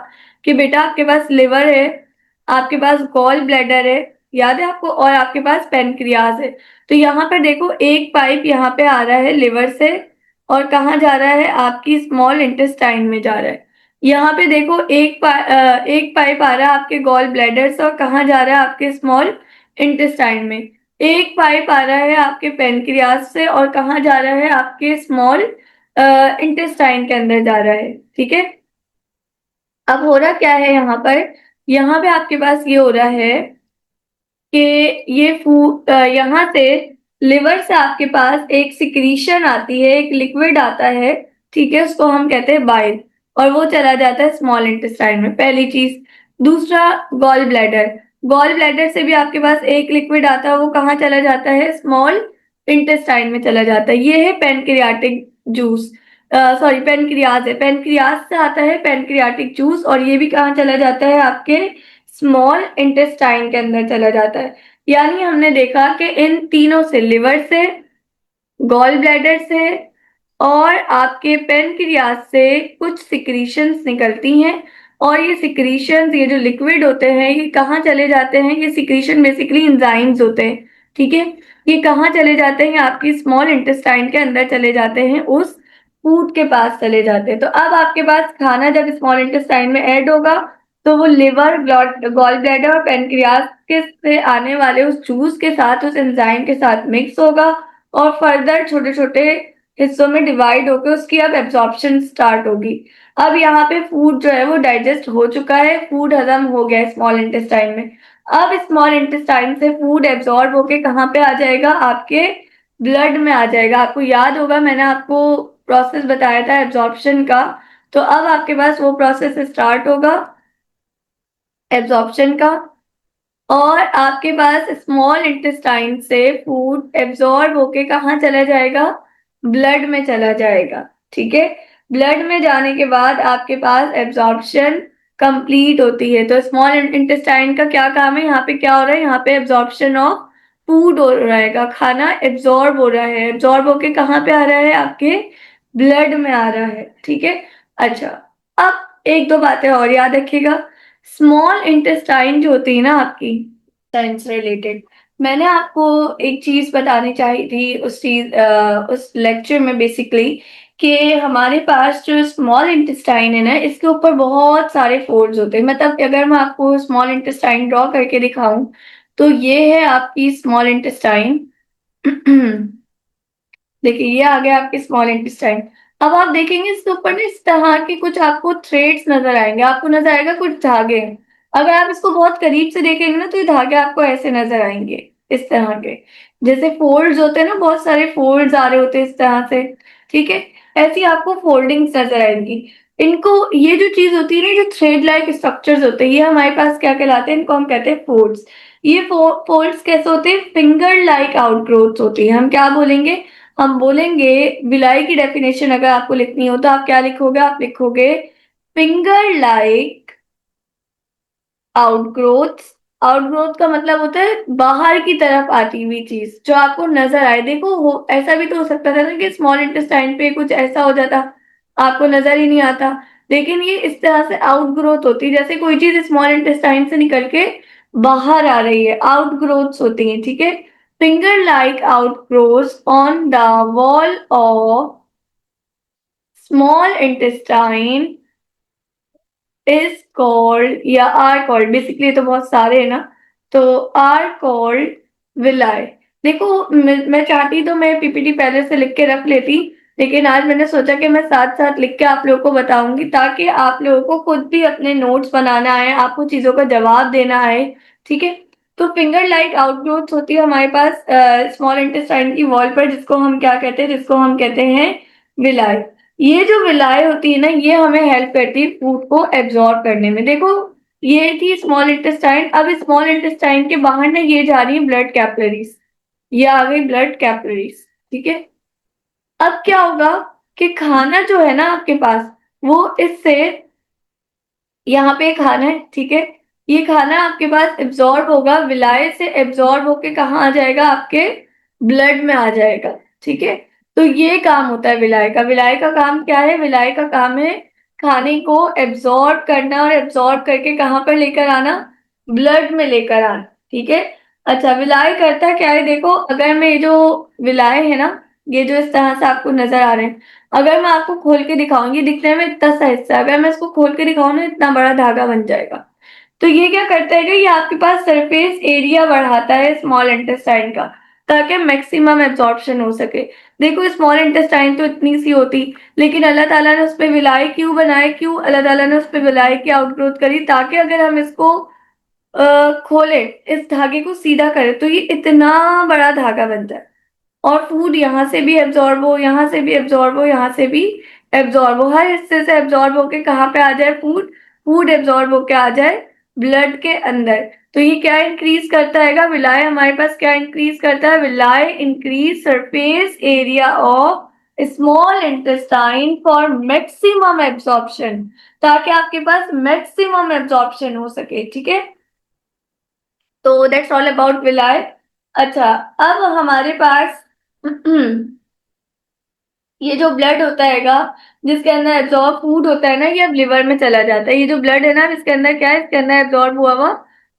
कि बेटा आपके पास लिवर है, आपके पास गॉल ब्लैडर है, याद है आपको, और आपके पास पेनक्रियाज है। तो यहाँ पर देखो, एक पाइप यहाँ पे आ रहा है लिवर से, और कहाँ जा रहा है, आपकी स्मॉल इंटेस्टाइन में जा रहा है। यहाँ पे देखो, एक पाइप आ रहा है आपके गॉल ब्लैडर से, और कहाँ जा रहा है, आपके स्मॉल इंटेस्टाइन में। एक पाइप आ रहा है आपके पेनक्रियाज से, और कहाँ जा रहा है, आपके स्मॉल इंटेस्टाइन के अंदर जा रहा है। ठीक है। अब हो रहा क्या है यहाँ पर, यहाँ पे आपके पास ये हो रहा है कि ये फूड यहाँ से लिवर से आपके पास एक सिक्रीशन आती है, एक लिक्विड आता है। ठीक है। उसको हम कहते हैं बाइल, और वो चला जाता है स्मॉल इंटेस्टाइन में, पहली चीज। दूसरा, गॉल ब्लैडर। गॉल ब्लैडर से भी आपके पास एक लिक्विड आता है, वो कहाँ चला जाता है, स्मॉल इंटेस्टाइन में चला जाता है। ये है पेनक्रियाटिक जूस, सॉरी पेनक्रियाज है, पेनक्रियाज से आता है पेनक्रियाटिक जूस, और ये भी कहाँ चला जाता है, आपके स्मॉल इंटेस्टाइन के अंदर चला जाता है। यानी हमने देखा कि इन तीनों से, लिवर से, गॉल ब्लैडर से और आपके पेनक्रियाज से कुछ सिक्रीशंस निकलती हैं, और ये सिक्रीशंस, ये जो लिक्विड होते हैं, ये कहाँ चले जाते हैं, ये सिक्रीशन बेसिकली एंजाइम्स होते हैं। ठीक है। ये कहाँ चले जाते हैं, आपकी स्मॉल इंटेस्टाइन के अंदर चले जाते हैं, उस फूड के पास चले जाते हैं। तो अब आपके पास खाना जब स्मॉल इंटेस्टाइन में ऐड होगा तो वो लिवर, गॉल ब्लैडर और पेनक्रियास के से आने वाले उस जूस के साथ, उस एंजाइम के साथ मिक्स होगा और फर्दर छोटे छोटे हिस्सों में डिवाइड होकर उसकी अब एब्जॉर्प्शन स्टार्ट होगी। अब यहाँ पे फूड जो है वो डाइजेस्ट हो चुका है, फूड हजम हो गया स्मॉल इंटेस्टाइन में। अब स्मॉल इंटेस्टाइन से फूड एब्जॉर्ब होके कहाँ पे आ जाएगा, आपके ब्लड में आ जाएगा। आपको याद होगा मैंने आपको प्रोसेस बताया था एब्जॉर्प्शन का। तो अब आपके पास वो प्रोसेस स्टार्ट होगा एब्जॉर्प्शन का, और आपके पास स्मॉल इंटेस्टाइन से फूड एब्जॉर्ब होके कहाँ चला जाएगा, ब्लड में चला जाएगा। ठीक है, ब्लड में जाने के बाद आपके पास एब्जॉर्प्शन कंप्लीट होती है। तो स्मॉल इंटेस्टाइन का क्या काम है, यहाँ पे क्या हो रहा है, यहाँ पे एब्जॉर्प्शन ऑफ फूड हो रहेगा, खाना एब्जॉर्ब हो रहा है, एब्जॉर्ब होके कहाँ पे आ रहा है, आपके ब्लड में आ रहा है। ठीक है, अच्छा, अब एक दो बातें और याद रखिएगा। स्मॉल इंटेस्टाइन जो होती है ना आपकी, साइंस रिलेटेड, मैंने आपको एक चीज बतानी चाहिए थी उस लेक्चर में बेसिकली, कि हमारे पास जो स्मॉल इंटेस्टाइन है ना, इसके ऊपर बहुत सारे फोल्ड्स होते हैं। मतलब अगर मैं आपको स्मॉल इंटेस्टाइन ड्रॉ करके दिखाऊं तो ये है आपकी स्मॉल इंटेस्टाइन। देखिए ये आ गया आपके स्मॉल इंटेस्टाइन। अब आप देखेंगे इसके ऊपर ना इस तरह के कुछ आपको थ्रेड्स नजर आएंगे, आपको नजर आएगा कुछ धागे हैं। अगर आप इसको बहुत करीब से देखेंगे ना तो ये धागे आपको ऐसे नजर आएंगे, इस तरह के, जैसे फोल्ड्स होते हैं ना, बहुत सारे फोल्ड्स आ रहे होते हैं इस तरह से। ठीक है, ऐसी आपको फोल्डिंग्स नजर आएंगी। इनको, ये जो चीज होती है ना, जो थ्रेड लाइक स्ट्रक्चर्स होते हैं, ये हमारे पास क्या कहलाते हैं, इनको हम कहते हैं फोल्ड्स। ये फोल्ड्स कैसे होते हैं, फिंगर लाइक आउटग्रोथ होती है। हम क्या बोलेंगे, हम बोलेंगे विलाई की डेफिनेशन अगर आपको लिखनी हो तो आप क्या लिखोगे, आप लिखोगे फिंगर लाइक आउटग्रोथ। आउटग्रोथ का मतलब होता है बाहर की तरफ आती हुई चीज जो आपको नजर आए। देखो ऐसा भी तो हो सकता था ना कि स्मॉल इंटेस्टाइन पे कुछ ऐसा हो जाता, आपको नजर ही नहीं आता, लेकिन ये इस तरह से आउटग्रोथ होती है, जैसे कोई चीज स्मॉल इंटेस्टाइन से निकल के बाहर आ रही है, आउटग्रोथ्स होती हैं। ठीक है, finger like outgrowths on the wall of small intestine is called या आर कॉल्ड, बेसिकली तो बहुत सारे है ना, तो आर कॉल्ड विलाय। देखो मैं चाहती तो मैं पीपीटी पहले से लिख के रख लेती, लेकिन आज मैंने सोचा कि मैं साथ साथ लिख के आप लोगों को बताऊंगी ताकि आप लोगों को खुद भी अपने नोट्स बनाना आए, आपको चीजों का जवाब देना आए। ठीक है, तो फिंगर लाइक आउटग्रोथ होती है हमारे पास स्मॉल इंटेस्टाइन की वॉल पर, जिसको हम क्या कहते हैं, जिसको हम कहते हैं विलाय। ये जो विलाय होती है ना, ये हमें हेल्प करती है फूड को एब्जॉर्ब करने में। देखो ये थी स्मॉल इंटेस्टाइन, अब स्मॉल इंटेस्टाइन के बाहर ना ये जा रही है ब्लड कैपिलरीज, ये आ गई ब्लड कैपिलरीज। ठीक है, अब क्या होगा कि खाना जो है ना आपके पास, वो इससे, यहाँ पे खाना है, ठीक है, ये खाना आपके पास एब्जॉर्ब होगा, विलाय से एब्जॉर्ब होके कहाँ आ जाएगा, आपके ब्लड में आ जाएगा। ठीक है, तो ये काम होता है विलाय का। विलाय का काम क्या है, विलाय का काम है खाने को एब्जॉर्ब करना और एब्जॉर्ब करके कहाँ पर लेकर आना, ब्लड में लेकर आना। ठीक है, अच्छा, विलाय करता क्या है, देखो अगर मैं ये जो विलाय है ना, ये जो इस तरह से आपको नजर आ रहे हैं, अगर मैं आपको खोल के दिखाऊंगी, दिखने में इतना सा हिस्सा, अगर मैं इसको खोल के दिखाऊं ना, इतना बड़ा धागा बन जाएगा। तो ये क्या करता है कि ये आपके पास सरफेस एरिया बढ़ाता है स्मॉल इंटेस्टाइन का, ताकि मैक्सिमम एब्जॉर्प्शन हो सके। देखो स्मॉल इंटेस्टाइन तो इतनी सी होती, लेकिन अल्लाह ताला ने उस पर विलाय क्यों बनाए, क्यों अल्लाह ताला ने उस पर विलाय की आउटग्रोथ करी, ताकि अगर हम इसको खोले, इस धागे को सीधा करें तो ये इतना बड़ा धागा बनता है, और फूड यहाँ से भी एब्जॉर्ब हो, यहाँ से भी एब्जॉर्ब हो, यहाँ से भी एब्जॉर्ब हो, हर हिस्से से एब्जॉर्ब होके कहाँ पे आ जाए, फूड, फूड एब्जॉर्ब होके आ जाए ब्लड के अंदर। तो ये क्या इंक्रीज करता है, विलाय हमारे पास क्या इंक्रीज करता है, villi increase surface area of small intestine for maximum absorption, ताकि आपके पास मैक्सिमम एब्जॉर्प्शन हो सके। ठीक है, तो दैट्स ऑल अबाउट विलाय। अच्छा, अब हमारे पास ये जो ब्लड होता हैगा, जिसके अंदर एब्जॉर्ब फूड होता है ना, ये अब लिवर में चला जाता है। ये जो ब्लड है ना, इसके अंदर क्या है, इसके अंदर एब्जॉर्ब हुआ हुआ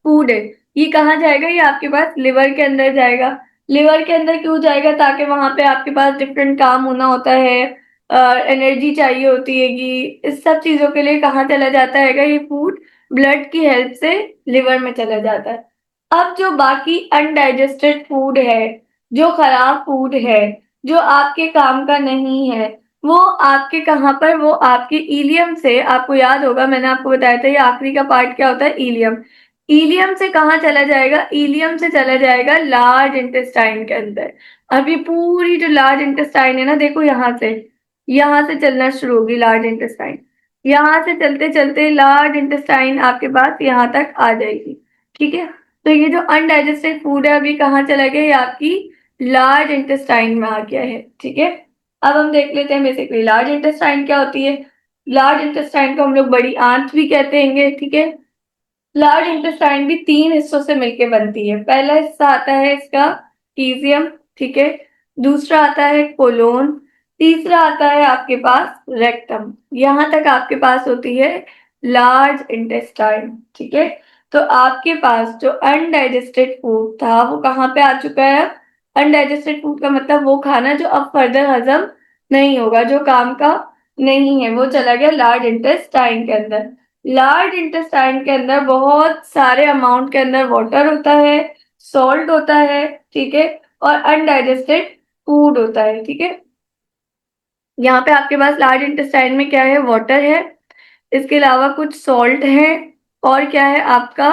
फूड है, ये कहाँ जाएगा, ये आपके पास लिवर के अंदर जाएगा। लिवर के अंदर क्यों जाएगा, ताकि वहां पे आपके पास डिफरेंट काम होना होता है, एनर्जी चाहिए होती हैगी, इस सब चीजों के लिए कहाँ चला जाता है ये फूड? ब्लड की हेल्प से लिवर में चला जाता है। अब जो बाकी अनडाइजेस्टेड फूड है, जो खराब फूड है, जो आपके काम का नहीं है, वो आपके कहाँ पर, वो आपके इलियम से, आपको याद होगा मैंने आपको बताया था ये आखिरी का पार्ट क्या होता है, इलियम। इलियम से कहाँ चला जाएगा? इलियम से चला जाएगा लार्ज इंटेस्टाइन के अंदर। अब ये पूरी जो लार्ज इंटेस्टाइन है ना, देखो यहाँ से चलना शुरू होगी लार्ज इंटेस्टाइन। यहाँ से चलते चलते लार्ज इंटेस्टाइन आपके पास यहाँ तक आ जाएगी। ठीक है, तो ये जो अनडाइजेस्टेड फूड है अभी कहाँ चला गया? ये आपकी लार्ज इंटेस्टाइन में आ गया है। ठीक है, अब हम देख लेते हैं बेसिकली लार्ज इंटेस्टाइन क्या होती है। लार्ज इंटेस्टाइन को हम लोग बड़ी आंत भी कहते हैं। ठीक है, लार्ज इंटेस्टाइन भी 3 हिस्सों से मिलकर बनती है। पहला हिस्सा आता है इसका कीजियम, ठीक है, दूसरा आता है कोलोन, तीसरा आता है आपके पास रेक्टम। यहां तक आपके पास होती है लार्ज इंटेस्टाइन। ठीक है, तो आपके पास जो अनडाइजेस्टेड फूड था वो कहाँ पे आ चुका है? अनडाइजेस्टेड फूड का मतलब वो खाना जो अब फर्दर हजम नहीं होगा, जो काम का नहीं है, वो चला गया लार्ज इंटेस्टाइन के अंदर। लार्ज इंटेस्टाइन के अंदर बहुत सारे अमाउंट के अंदर वाटर होता है, सॉल्ट होता है, ठीक है, और अनडाइजेस्टेड फूड होता है। ठीक है, यहाँ पे आपके पास लार्ज इंटेस्टाइन में क्या है? वाटर है, इसके अलावा कुछ सॉल्ट है, और क्या है आपका?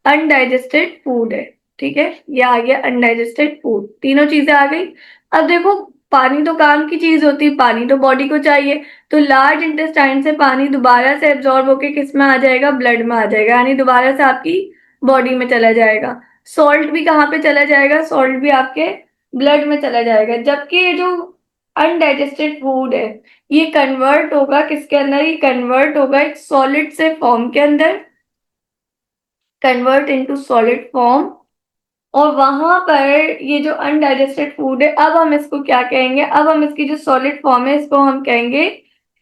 अनडाइजेस्टेड फूड है। ठीक है, ये आ गया अनडाइजेस्टेड फूड, तीनों चीजें आ गई। अब देखो, पानी तो काम की चीज होती है, पानी तो बॉडी को चाहिए, तो लार्ज इंटेस्टाइन से पानी दोबारा से एब्जॉर्ब होके किस में आ जाएगा? ब्लड में आ जाएगा, यानी दोबारा से आपकी बॉडी में चला जाएगा। सॉल्ट भी कहाँ पे चला जाएगा? सॉल्ट भी आपके ब्लड में चला जाएगा। जबकि ये जो अनडाइजेस्टेड फूड है ये कन्वर्ट होगा किसके अंदर? ये कन्वर्ट होगा एक सॉलिड से फॉर्म के अंदर, कन्वर्ट इनटू सॉलिड फॉर्म। और वहां पर ये जो अनडाइजेस्टेड फूड है, अब हम इसको क्या कहेंगे? अब हम इसकी जो सॉलिड फॉर्म है इसको हम कहेंगे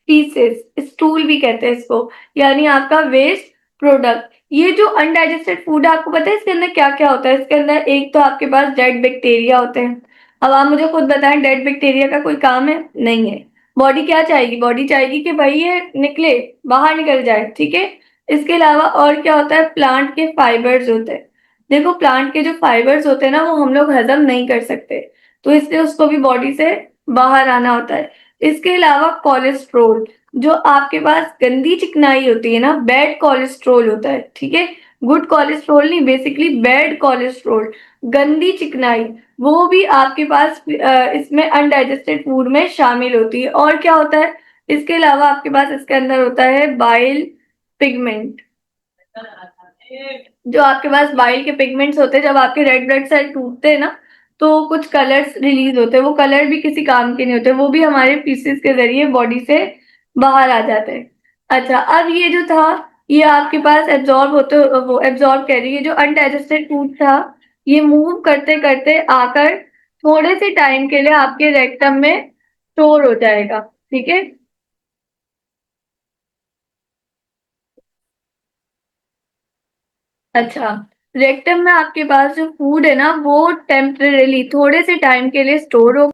फीसेस, स्टूल भी कहते हैं इसको, यानी आपका वेस्ट प्रोडक्ट। ये जो अनडाइजेस्टेड फूड है, आपको पता है इसके अंदर क्या क्या होता है? इसके अंदर एक तो आपके पास डेड बैक्टीरिया होते हैं। अब आप मुझे खुद बताएं, डेड बैक्टीरिया का कोई काम है? नहीं है। बॉडी क्या चाहेगी? बॉडी चाहेगी कि भाई ये निकले, बाहर निकल जाए। ठीक है, इसके अलावा और क्या होता है? प्लांट के फाइबर्स होते हैं। देखो, प्लांट के जो फाइबर्स होते हैं ना, वो हम लोग हजम नहीं कर सकते, तो इसलिए उसको भी बॉडी से बाहर आना होता है। इसके अलावा कोलेस्ट्रोल, जो आपके पास गंदी चिकनाई होती है ना, बैड कोलेस्ट्रोल होता है। ठीक है, गुड कोलेस्ट्रोल नहीं, बेसिकली बैड कोलेस्ट्रोल, गंदी चिकनाई, वो भी आपके पास इसमें अनडाइजेस्टेड फूड में शामिल होती है। और क्या होता है इसके अलावा? आपके पास इसके अंदर होता है बाइल पिगमेंट। जो आपके पास बाइल के पिगमेंट्स होते हैं, जब आपके रेड ब्लड सेल टूटते हैं ना, तो कुछ कलर्स रिलीज होते हैं, वो कलर भी किसी काम के नहीं होते, वो भी हमारे पीसेस के जरिए बॉडी से बाहर आ जाते हैं। अच्छा, अब ये जो था ये आपके पास एब्जॉर्ब होते, वो एब्जॉर्ब कह रही है, जो अनडाइजेस्टेड फूड था ये मूव करते करते आकर थोड़े से टाइम के लिए आपके रेक्टम में स्टोर हो जाएगा। ठीक है, अच्छा, रेक्टम में आपके पास जो फूड है ना वो टेम्परेली थोड़े से टाइम के लिए स्टोर हो।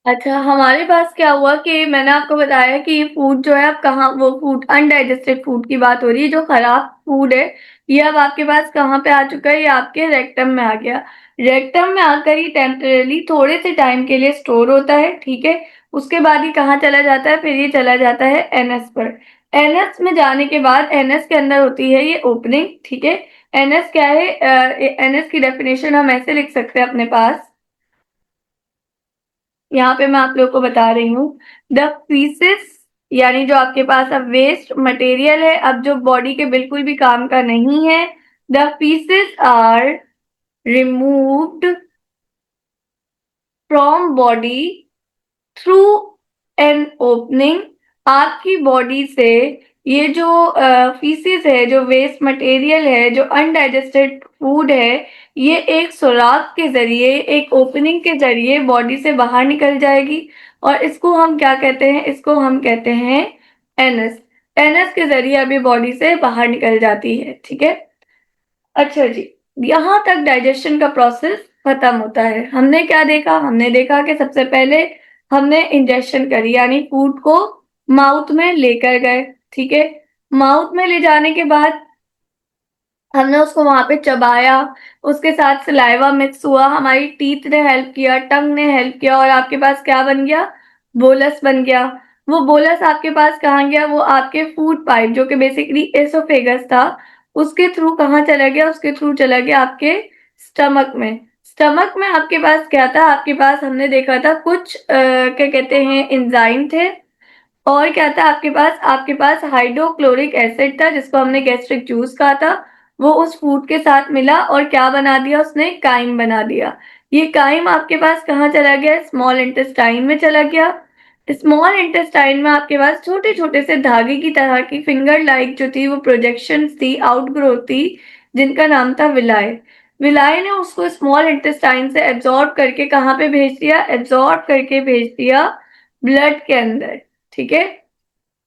अच्छा, हमारे पास क्या हुआ कि मैंने आपको बताया कि ये फूड जो है, अब कहाँ वो फूड, अनडाइजेस्टेड फूड की बात हो रही है, जो खराब फूड है ये अब आपके पास कहाँ पे आ चुका है? ये आपके रेक्टम में आ गया। रेक्टम में आकर ही टेम्परेली थोड़े से टाइम के लिए स्टोर होता है। ठीक है, उसके बाद ही कहाँ चला जाता है? फिर ये चला जाता है एनएस पर। एनएस में जाने के बाद एनएस के अंदर होती है ये ओपनिंग। ठीक है, एनएस क्या है? एनएस की डेफिनेशन हम ऐसे लिख सकते हैं अपने पास, यहाँ पे मैं आप लोग को बता रही हूँ। द फीसिस, यानी जो आपके पास अब वेस्ट मटेरियल है, अब जो बॉडी के बिल्कुल भी काम का नहीं है, the faeces are removed from body through an opening. आपकी बॉडी से ये जो फीसिस है, जो वेस्ट मटेरियल है, जो अनडाइजेस्टेड फूड है, ये एक सुराख के जरिए, एक ओपनिंग के जरिए बॉडी से बाहर निकल जाएगी। और इसको हम क्या कहते हैं? इसको हम कहते हैं एनएस। एनएस के जरिए अभी बॉडी से बाहर निकल जाती है। ठीक है, अच्छा जी, यहाँ तक डाइजेशन का प्रोसेस खत्म होता है। हमने क्या देखा? हमने देखा कि सबसे पहले हमने इंजेक्शन करी, यानी फूड को माउथ में लेकर गए, ठीक है। माउथ में ले जाने के बाद हमने उसको वहां पे चबाया, उसके साथ सलाइवा मिक्स हुआ, हमारी टीथ ने हेल्प किया, टंग ने हेल्प किया, और आपके पास क्या बन गया? बोलस बन गया। वो बोलस आपके पास कहाँ गया? वो आपके फूड पाइप, जो कि बेसिकली एसोफेगस था, उसके थ्रू कहाँ चला गया? उसके थ्रू चला गया आपके स्टमक में। स्टमक में आपके पास क्या था? आपके पास हमने देखा था कुछ क्या कहते हैं, एंजाइम थे। और क्या था आपके पास? आपके पास हाइड्रोक्लोरिक एसिड था, जिसको हमने गैस्ट्रिक जूस कहा था। वो उस फूड के साथ मिला और क्या बना दिया उसने? काइम बना दिया। ये काइम आपके पास कहाँ चला गया? स्मॉल इंटेस्टाइन में चला गया। स्मॉल इंटेस्टाइन में आपके पास छोटे छोटे से धागे की तरह की फिंगर लाइक जो थी, वो प्रोजेक्शन थी, आउटग्रोथ थी, जिनका नाम था विलाय। विलाय ने उसको स्मॉल इंटेस्टाइन से एब्जॉर्ब करके कहाँ पे भेज दिया? एब्जॉर्ब करके भेज दिया ब्लड के अंदर, ठीक है।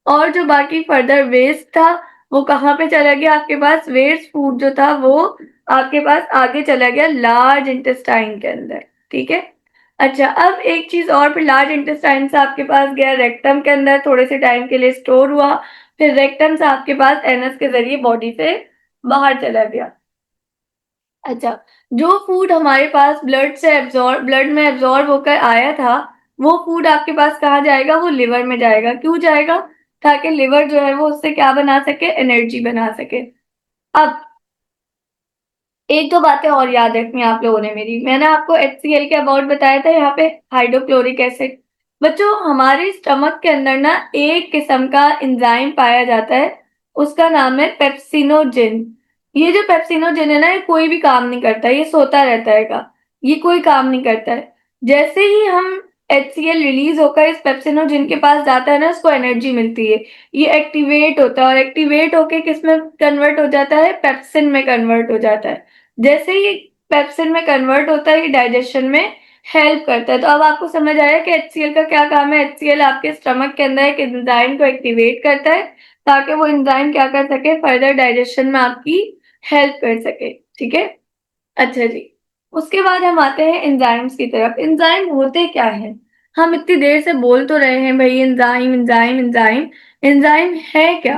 और जो बाकी फर्दर वेस्ट था, वो कहाँ पे चला गया? आपके पास वेस्ट फूड जो था वो आपके पास आगे चला गया लार्ज इंटेस्टाइन के अंदर, ठीक है। अच्छा, अब एक चीज और, फिर लार्ज इंटेस्टाइन से आपके पास गया रेक्टम के अंदर, थोड़े से टाइम के लिए स्टोर हुआ, फिर रेक्टम से आपके पास एनस के जरिए बॉडी से बाहर चला गया। अच्छा, जो फूड हमारे पास ब्लड में एब्जॉर्ब होकर आया था, वो फूड आपके पास कहाँ जाएगा? वो लिवर में जाएगा। क्यों जाएगा? ताकि लिवर जो है वो उससे क्या बना सके? एनर्जी बना सके। अब एक दो बातें और याद रखनी है आप लोगों ने मेरी। मैंने आपको HCl के अबाउट बताया था, यहाँ पे हाइड्रोक्लोरिक एसिड। बच्चों, हमारे स्टमक के अंदर ना एक किस्म का एंजाइम पाया जाता है, उसका नाम है पेप्सिनोजेन। ये जो पेप्सिनोजेन है ना, ये कोई भी काम नहीं करता, ये सोता रहता है का, ये कोई काम नहीं करता है। जैसे ही हम HCl रिलीज होकर इस पेप्सिनोजेन के पास जाता है ना, उसको एनर्जी मिलती है, ये एक्टिवेट होता है, और एक्टिवेट होके किस में कन्वर्ट हो जाता है? पेप्सिन में कन्वर्ट हो जाता है। जैसे ही पेप्सिन में कन्वर्ट होता है, ये डाइजेशन में हेल्प करता है। तो अब आपको समझ आया कि HCl का क्या काम है। HCl आपके स्टमक के अंदर एक एंजाइम को एक्टिवेट करता है, ताकि वो एंजाइम क्या कर सके? फर्दर डाइजेशन में आपकी हेल्प कर सके, ठीक है। अच्छा जी, उसके बाद हम आते हैं एंजाइम्स की तरफ। एंजाइम होते क्या है? हम इतनी देर से बोल तो रहे हैं भाई, एंजाइम एंजाइम एंजाइम। एंजाइम है क्या?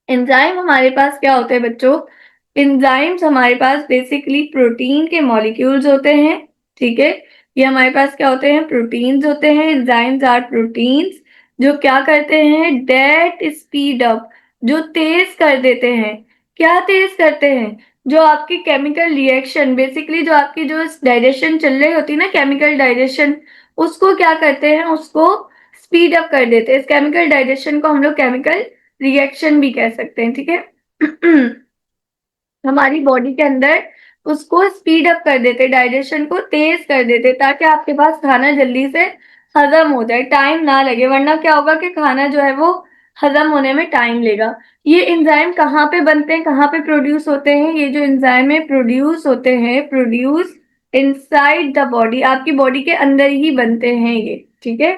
एंजाइम हमारे पास क्या होते हैं बच्चों? एंजाइम्स हमारे पास बेसिकली प्रोटीन के मॉलिक्यूल्स होते हैं, ठीक है। ये हमारे पास क्या होते हैं? प्रोटीन्स होते हैं। एंजाइम्स आर प्रोटीन्स जो क्या करते हैं? डेट स्पीड अप, जो तेज कर देते हैं। क्या तेज करते हैं? जो आपकी केमिकल रिएक्शन, बेसिकली जो आपकी जो डाइजेशन चल रही होती है ना, केमिकल डाइजेशन, उसको क्या करते हैं? उसको स्पीड अप कर देते हैं। इस केमिकल डाइजेशन को हम लोग केमिकल रिएक्शन भी कह सकते हैं, ठीक है। हमारी बॉडी के अंदर उसको स्पीड अप कर देते, डाइजेशन को तेज कर देते, ताकि आपके पास खाना जल्दी से हजम हो जाए, टाइम ना लगे। वरना क्या होगा कि खाना जो है वो हजम होने में टाइम लेगा। ये एंजाइम कहाँ पे बनते हैं, कहाँ पे प्रोड्यूस होते हैं? ये जो एंजाइम है प्रोड्यूस होते हैं, प्रोड्यूस इनसाइड द बॉडी, आपकी बॉडी के अंदर ही बनते हैं ये, ठीक है।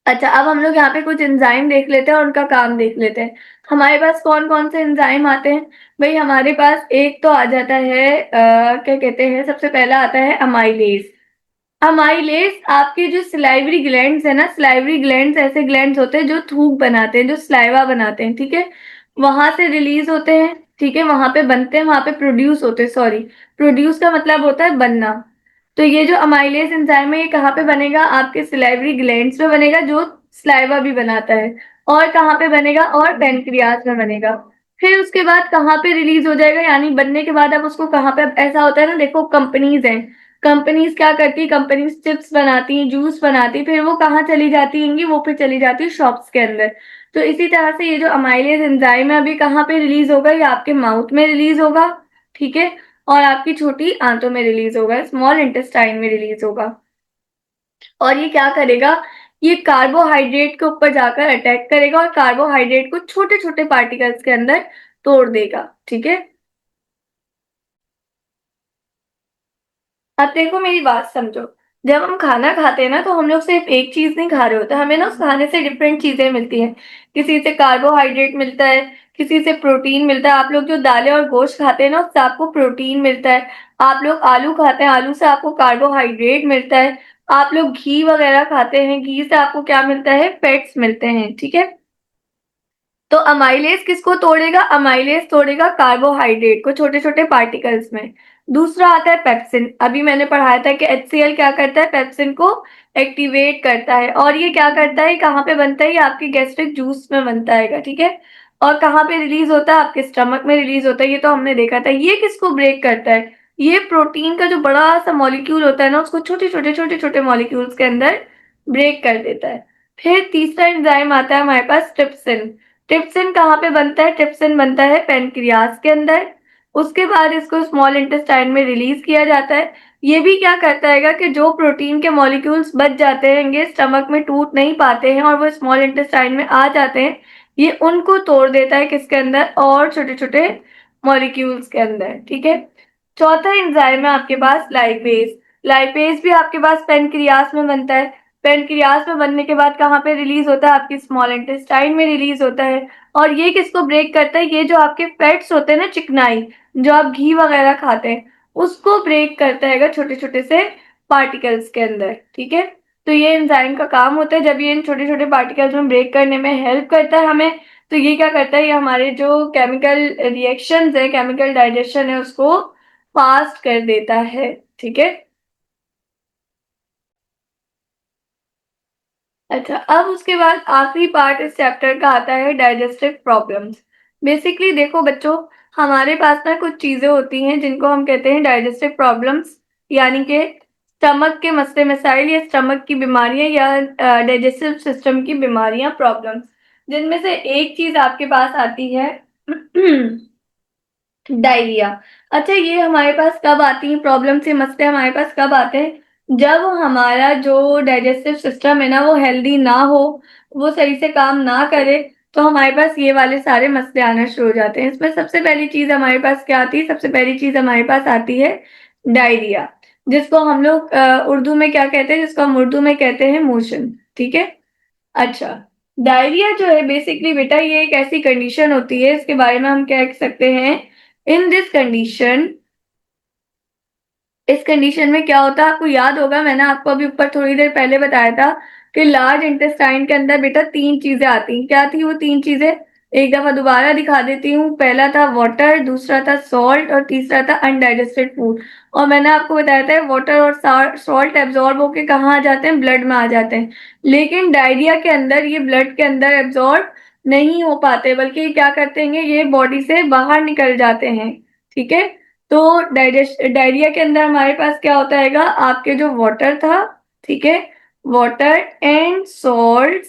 अच्छा, अब हम लोग यहाँ पे कुछ एंजाइम देख लेते हैं और उनका काम देख लेते हैं। हमारे पास कौन कौन से एंजाइम आते हैं? भाई हमारे पास एक तो आ जाता है क्या कहते हैं, सबसे पहला आता है अमाइलेज। अमाइलेज आपके जो सिलाइवरी ग्लैंड्स है ना, सिलाइवरी ग्लैंड्स ऐसे ग्लैंड्स होते हैं जो थूक बनाते हैं, जो स्लाइवा बनाते हैं, ठीक है। वहां से रिलीज होते हैं, ठीक है, वहां पे बनते हैं, वहां पे प्रोड्यूस होते हैं, सॉरी, प्रोड्यूस का मतलब होता है बनना। तो ये जो अमाइलेज एंजाइम है, ये कहाँ पे बनेगा? आपके सिलाइवरी ग्लैंड्स में बनेगा, जो स्लाइवा भी बनाता है। और कहाँ पे बनेगा? और पेनक्रियास में बनेगा। फिर उसके बाद कहाँ पे रिलीज हो जाएगा? यानी बनने के बाद अब उसको कहाँ पे, अब ऐसा होता है ना, देखो कंपनीज हैं, कंपनीज क्या करती है? कंपनीज चिप्स बनाती हैं, जूस बनाती, फिर वो कहाँ चली जाती होंगी? वो फिर चली जाती है शॉप्स के अंदर। तो इसी तरह से ये जो अमाइलेज एंजाइम है, अभी कहाँ पे रिलीज होगा? ये आपके माउथ में रिलीज होगा, ठीक है। और आपकी छोटी आंतों में रिलीज होगा, स्मॉल इंटेस्टाइन में रिलीज होगा। और ये क्या करेगा? ये कार्बोहाइड्रेट के ऊपर जाकर अटैक करेगा और कार्बोहाइड्रेट को छोटे छोटे पार्टिकल्स के अंदर तोड़ देगा, ठीक है। अब देखो मेरी बात समझो। जब हम खाना खाते हैं ना, तो हम लोग सिर्फ एक चीज नहीं खा रहे होते, हमें ना उस खाने से डिफरेंट चीजें मिलती हैं। किसी से कार्बोहाइड्रेट मिलता है, किसी से प्रोटीन मिलता है। आप लोग जो दालें और गोश्त खाते हैं ना, उससे आपको प्रोटीन मिलता है। आप लोग आलू खाते हैं, आलू से आपको कार्बोहाइड्रेट मिलता है। आप लोग घी वगैरह खाते हैं, घी से आपको क्या मिलता है, फैट्स मिलते हैं, ठीक है। तो अमाइलेज किसको तोड़ेगा, अमाइलेज तोड़ेगा कार्बोहाइड्रेट को छोटे छोटे पार्टिकल्स में। दूसरा आता है पेप्सिन। अभी मैंने पढ़ाया था कि HCl क्या करता है, पेप्सिन को एक्टिवेट करता है। और ये क्या करता है, कहाँ पे बनता है, ये आपके गैस्ट्रिक जूस में बनता है, ठीक है। और कहाँ पे रिलीज होता है, आपके स्टमक में रिलीज होता है, ये तो हमने देखा था। ये किसको ब्रेक करता है, ये प्रोटीन का जो बड़ा सा मॉलिक्यूल होता है ना, उसको छोटे छोटे मॉलिक्यूल्स के अंदर ब्रेक कर देता है। फिर तीसरा एंजाइम आता है हमारे पास, ट्रिप्सिन। ट्रिप्सिन कहाँ पे बनता है, ट्रिप्सिन बनता है पेनक्रियास के अंदर। उसके बाद इसको स्मॉल इंटेस्टाइन में रिलीज किया जाता है। ये भी क्या करता है कि जो प्रोटीन के मॉलिक्यूल्स बच जाते हैं, स्टमक में टूट नहीं पाते हैं और वो स्मॉल इंटेस्टाइन में आ जाते हैं, ये उनको तोड़ देता है किसके अंदर, और छोटे छोटे मॉलिक्यूल्स के अंदर, ठीक है। चौथा एंजाइम है आपके पास लाइपेज। लाइपेज भी आपके पास पेनक्रियास में बनता है। पेनक्रियास में बनने के बाद कहाँ पे रिलीज होता है, आपकी स्मॉल इंटेस्टाइन में रिलीज होता है। और ये किसको ब्रेक करता है, ये जो आपके फैट्स होते हैं ना, चिकनाई, जो आप घी वगैरह खाते हैं, उसको ब्रेक करता है छोटे छोटे से पार्टिकल्स के अंदर, ठीक है। तो ये एंजाइम का काम होता है, जब ये इन छोटे छोटे पार्टिकल्स में ब्रेक करने में हेल्प करता है हमें, तो ये क्या करता है, ये हमारे जो केमिकल रिएक्शंस है, केमिकल डाइजेशन है, उसको फास्ट कर देता है, ठीक है। अच्छा, अब उसके बाद आखिरी पार्ट इस चैप्टर का आता है, डाइजेस्टिव प्रॉब्लम्स। बेसिकली देखो बच्चों, हमारे पास ना कुछ चीजें होती हैं जिनको हम कहते हैं डाइजेस्टिव प्रॉब्लम्स, यानी कि स्टमक के मसले मसाइल या स्टमक की बीमारियां या डाइजेस्टिव सिस्टम की बीमारियां, प्रॉब्लम्स, जिनमें से एक चीज आपके पास आती है डायरिया। अच्छा, ये हमारे पास कब आती है प्रॉब्लम, से मसले हमारे पास कब आते हैं, जब हमारा जो डाइजेस्टिव सिस्टम है ना, वो हेल्दी ना हो, वो सही से काम ना करे, तो हमारे पास ये वाले सारे मसले आना शुरू हो जाते हैं। इसमें सबसे पहली चीज हमारे पास क्या आती है, सबसे पहली चीज हमारे पास आती है डायरिया, जिसको हम लोग उर्दू में क्या कहते हैं, जिसको हम उर्दू में कहते हैं मोशन, ठीक है। अच्छा, डायरिया जो है बेसिकली बेटा, ये एक ऐसी कंडीशन होती है, इसके बारे में हम कह सकते हैं, इन दिस कंडीशन, इस कंडीशन में क्या होता है, आपको याद होगा, मैंने आपको अभी ऊपर थोड़ी देर पहले बताया था कि लार्ज इंटेस्टाइन के अंदर बेटा तीन चीजें आती हैं। क्या थी वो तीन चीजें, एक दफा दोबारा दिखा देती हूँ। पहला था वाटर, दूसरा था सॉल्ट, और तीसरा था अनडाइजेस्टेड फूड। और मैंने आपको बताया था वाटर और सॉल्ट एब्जॉर्ब होके कहाँ आ जाते हैं, ब्लड में आ जाते हैं। लेकिन डायरिया के अंदर ये ब्लड के अंदर एब्जॉर्ब नहीं हो पाते, बल्कि क्या करते हैं, ये बॉडी से बाहर निकल जाते हैं, ठीक है। तो डायरिया के अंदर हमारे पास क्या होता है, आपके जो वाटर था, ठीक है, वाटर एंड सॉल्ट,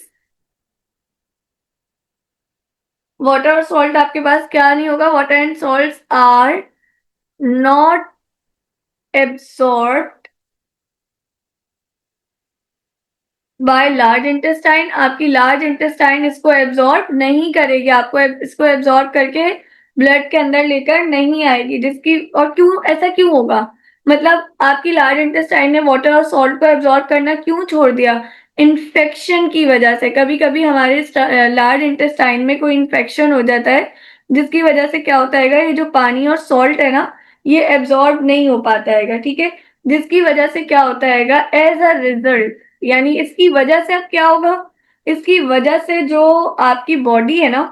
वाटर और सॉल्ट आपके पास क्या नहीं होगा, water and salt are not absorb by large intestine. आपकी लार्ज इंटेस्टाइन इसको एब्जॉर्ब नहीं करेगी, आपको इसको एब्जॉर्ब करके ब्लड के अंदर लेकर नहीं आएगी, जिसकी, और क्यों ऐसा क्यों होगा, मतलब आपकी लार्ज इंटेस्टाइन ने वाटर और सॉल्ट को एब्जॉर्ब करना क्यों छोड़ दिया, इन्फेक्शन की वजह से। कभी कभी हमारे लार्ज इंटेस्टाइन में कोई इन्फेक्शन हो जाता है, जिसकी वजह से क्या होता है, ये जो पानी और सॉल्ट है ना, ये एब्जॉर्ब नहीं हो पाता है, ठीक है। जिसकी वजह से क्या होता है, एज अ रिजल्ट, यानी इसकी वजह से अब क्या होगा, इसकी वजह से जो आपकी बॉडी है ना,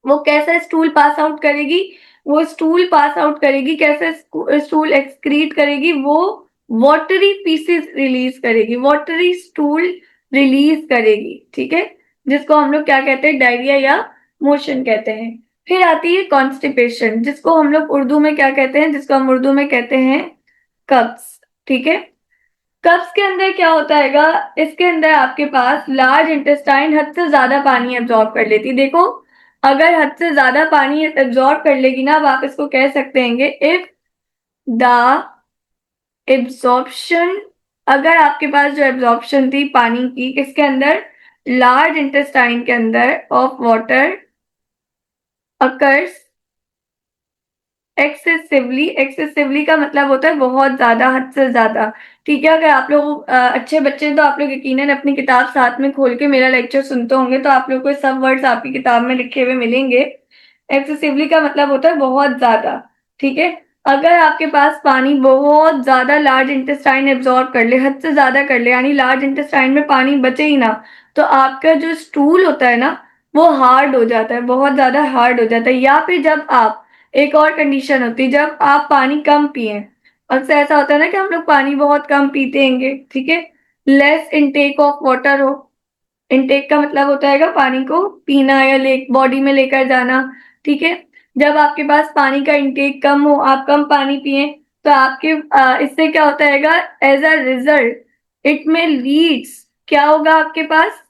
वो कैसा स्टूल पास आउट करेगी, वो स्टूल पास आउट करेगी, कैसे स्टूल एक्सक्रीट करेगी, वो वाटरी पीसेस रिलीज करेगी, वाटरी स्टूल रिलीज करेगी, ठीक है, जिसको हम लोग क्या कहते हैं, डायरिया या मोशन कहते हैं। फिर आती है कॉन्स्टिपेशन, जिसको हम लोग उर्दू में क्या कहते हैं, जिसको हम उर्दू में कहते हैं कब्ज, ठीक है। कब्ज के अंदर क्या होता है, इसके अंदर आपके पास लार्ज इंटेस्टाइन हद से ज्यादा पानी एब्जॉर्ब कर लेती। देखो, अगर हद से ज्यादा पानी एब्जॉर्ब कर लेगी ना, अब आप इसको कह सकते हैं इफ द एब्जॉर्प्शन, अगर आपके पास जो एब्जॉर्प्शन थी पानी की किसके अंदर, लार्ज इंटेस्टाइन के अंदर, of water occurs excessively, excessively का मतलब होता है बहुत ज्यादा, हद से ज्यादा। ठीक है, अगर आप लोग अच्छे बच्चे हैं तो आप लोग यकीनन अपनी किताब साथ में खोल के मेरा लेक्चर सुनते होंगे, तो आप लोग को सब वर्ड्स आपकी किताब में लिखे हुए मिलेंगे। एक्सेसिवली का मतलब होता है बहुत ज्यादा। ठीक है, अगर आपके पास पानी बहुत ज्यादा लार्ज इंटेस्टाइन एब्जॉर्ब कर ले, हद से ज्यादा कर ले, यानी लार्ज इंटेस्टाइन में पानी बचे ही ना, तो आपका जो स्टूल होता है ना वो हार्ड हो जाता है, बहुत ज्यादा हार्ड हो जाता है। या फिर जब आप, एक और कंडीशन होती है जब आप पानी कम पिए। अक्सर ऐसा होता है ना कि हम लोग पानी बहुत कम पीते हैं, ठीक है, लेस इनटेक ऑफ वाटर हो। इनटेक का मतलब होता है पानी को पीना या बॉडी में लेकर जाना। ठीक है, जब आपके पास पानी का इनटेक कम हो, आप कम पानी पिए, तो आपके इससे क्या होता है, as a result it may leads, क्या होगा आपके पास,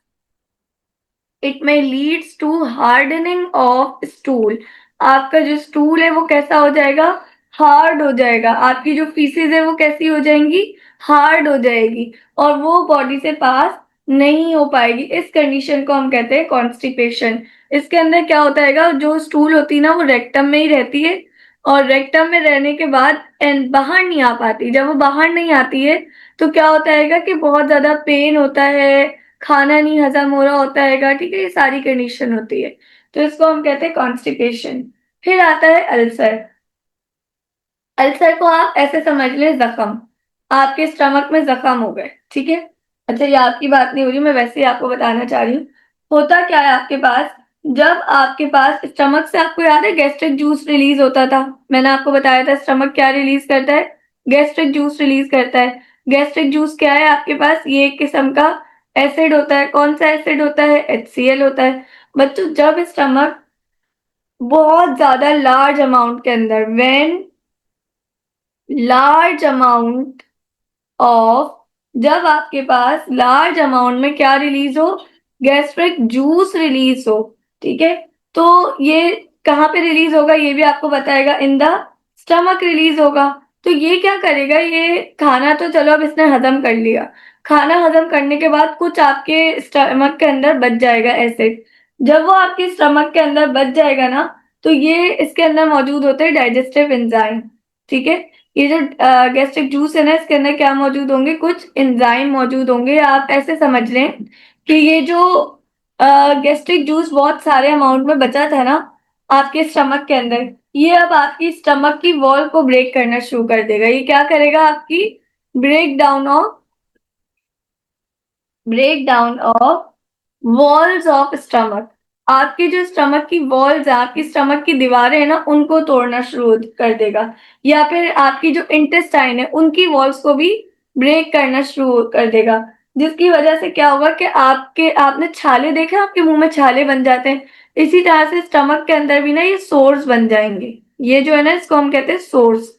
it may leads to hardening of stool. आपका जो स्टूल है वो कैसा हो जाएगा, हार्ड हो जाएगा। आपकी जो फीसेज है वो कैसी हो जाएंगी, हार्ड हो जाएगी, और वो बॉडी से पास नहीं हो पाएगी। इस कंडीशन को हम कहते हैं कॉन्स्टिपेशन। इसके अंदर क्या होता है, जो स्टूल होती है ना वो रेक्टम में ही रहती है, और रेक्टम में रहने के बाद बाहर नहीं आ पाती। जब वो बाहर नहीं आती है तो क्या होता है कि बहुत ज्यादा पेन होता है, खाना नहीं हजम हो रहा होता है। ठीक है, ये सारी कंडीशन होती है, तो इसको हम कहते हैं कॉन्स्टिपेशन। फिर आता है अल्सर। अल्सर को आप ऐसे समझ लें, जख्म, आपके स्टमक में जख्म हो गए। ठीक है, अच्छा ये आपकी बात नहीं हो रही, मैं वैसे ही आपको बताना चाह रही हूँ। होता क्या है आपके पास, जब आपके पास स्टमक से, आपको याद है गैस्ट्रिक जूस रिलीज होता था, मैंने आपको बताया था स्टमक क्या रिलीज करता है, गैस्ट्रिक जूस रिलीज करता है। गैस्ट्रिक जूस क्या है आपके पास, ये एक किस्म का एसिड होता है। कौन सा एसिड होता है, HCl होता है। बच्चों जब स्टमक बहुत ज्यादा लार्ज अमाउंट के अंदर, व्हेन लार्ज अमाउंट ऑफ, जब आपके पास लार्ज अमाउंट में क्या रिलीज हो, गैस्ट्रिक जूस रिलीज हो। ठीक है, तो ये कहाँ पे रिलीज होगा, ये भी आपको बताएगा, इन द स्टमक रिलीज होगा। तो ये क्या करेगा, ये खाना तो चलो अब इसने हजम कर लिया, खाना हजम करने के बाद कुछ आपके स्टमक के अंदर बच जाएगा एसिड। जब वो आपके स्टमक के अंदर बच जाएगा ना, तो ये इसके अंदर मौजूद होते हैं डाइजेस्टिव एंजाइम। ठीक है, ये जो गैस्ट्रिक जूस है ना, इसके अंदर क्या मौजूद होंगे, कुछ एंजाइम मौजूद होंगे। आप ऐसे समझ लें कि ये जो गैस्ट्रिक जूस बहुत सारे अमाउंट में बचा था ना आपके स्टमक के अंदर, ये अब आपकी स्टमक की वॉल को ब्रेक करना शुरू कर देगा। ये क्या करेगा, आपकी break down of, break down of walls of stomach. आपकी जो स्टमक की वॉल्स है, आपकी स्टमक की दीवारें हैं ना, उनको तोड़ना शुरू कर देगा। या फिर आपकी जो इंटेस्टाइन है उनकी वॉल्स को भी ब्रेक करना शुरू कर देगा, जिसकी वजह से क्या होगा कि आपके, आपने छाले देखे, आपके मुंह में छाले बन जाते हैं, इसी तरह से स्टमक के अंदर भी ना ये सोर्स बन जाएंगे। ये जो है ना, इसको हम कहते हैं सोर्स।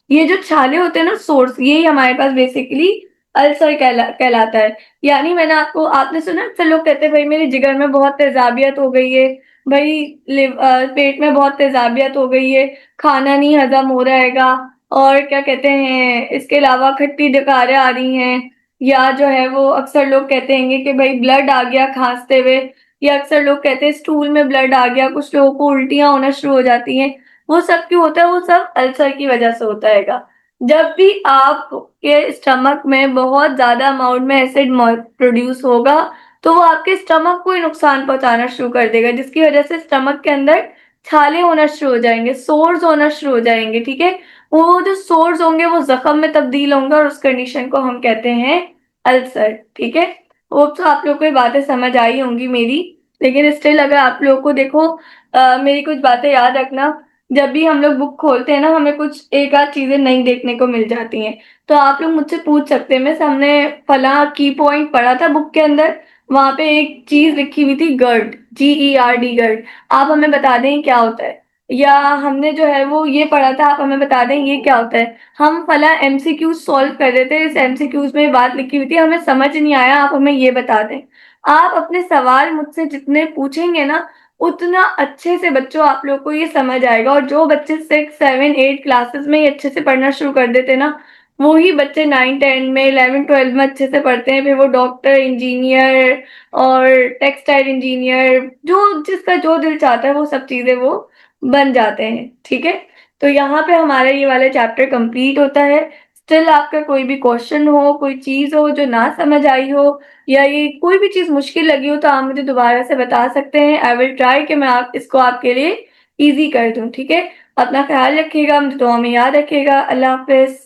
ये जो छाले होते हैं ना, सोर्स, यही हमारे पास बेसिकली अल्सर कहलाता है। यानी मैंने आपको, आपने सुना अक्सर लोग कहते हैं भाई मेरे जिगर में बहुत तेजाबियत हो गई है, भाई पेट में बहुत तेजाबियत हो गई है, खाना नहीं हजम हो रहा हैगा, और क्या कहते हैं इसके अलावा खट्टी डकारें आ रही हैं, या जो है वो अक्सर लोग कहते हैं कि भाई ब्लड आ गया खांसते हुए, या अक्सर लोग कहते हैं स्टूल में ब्लड आ गया, कुछ लोगों को उल्टियां होना शुरू हो जाती हैं। वो सब क्यों होता है, वो सब अल्सर की वजह से होता है। जब भी आपके स्टमक में बहुत ज्यादा अमाउंट में एसिड प्रोड्यूस होगा, तो वो आपके स्टमक को ही नुकसान पहुंचाना शुरू कर देगा, जिसकी वजह से स्टमक के अंदर छाले होना शुरू हो जाएंगे, सोर्स होना शुरू हो जाएंगे। ठीक है, वो जो सोर्स होंगे वो जख्म में तब्दील होंगे, और उस कंडीशन को हम कहते हैं अल्सर। ठीक है, वो तो आप लोग को ये बातें समझ आई होंगी मेरी, लेकिन स्टिल अगर आप लोगों को देखो, मेरी कुछ बातें याद रखना। जब भी हम लोग बुक खोलते हैं ना, हमें कुछ एक आध चीजें नई देखने को मिल जाती हैं, तो आप लोग मुझसे पूछ सकते हैं, मैं हमने फला की पॉइंट पढ़ा था बुक के अंदर, वहां पे एक चीज लिखी हुई थी गर्ड, GERD, गर्ड, आप हमें बता दें क्या होता है। या हमने जो है वो ये पढ़ा था, आप हमें बता दें ये क्या होता है। हम फला MCQs सॉल्व कर रहे थे, इस MCQs में ये बात लिखी हुई थी, हमें समझ नहीं आया, आप हमें ये बता दें। आप अपने सवाल मुझसे जितने पूछेंगे ना, उतना अच्छे से बच्चों आप लोग को ये समझ आएगा। और जो बच्चे 6, 7, 8 क्लासेस में ही अच्छे से पढ़ना शुरू कर देते ना, वो ही बच्चे 9, 10 में, 11, 12 में अच्छे से पढ़ते हैं। फिर वो डॉक्टर, इंजीनियर और टेक्सटाइल इंजीनियर, जो जिसका जो दिल चाहता है वो सब चीजें वो बन जाते हैं। ठीक है, तो यहाँ पे हमारा ये वाला चैप्टर कंप्लीट होता है। स्टिल आपका कोई भी क्वेश्चन हो, कोई चीज़ हो जो ना समझ आई हो, या ये कोई भी चीज़ मुश्किल लगी हो, तो आप मुझे दोबारा से बता सकते हैं। आई विल ट्राई कि मैं आप इसको आपके लिए ईज़ी कर दूँ, ठीक है? अपना ख़्याल रखिएगा, मुझे दुआ में याद रखिएगा। अल्लाह हाफ़िज़।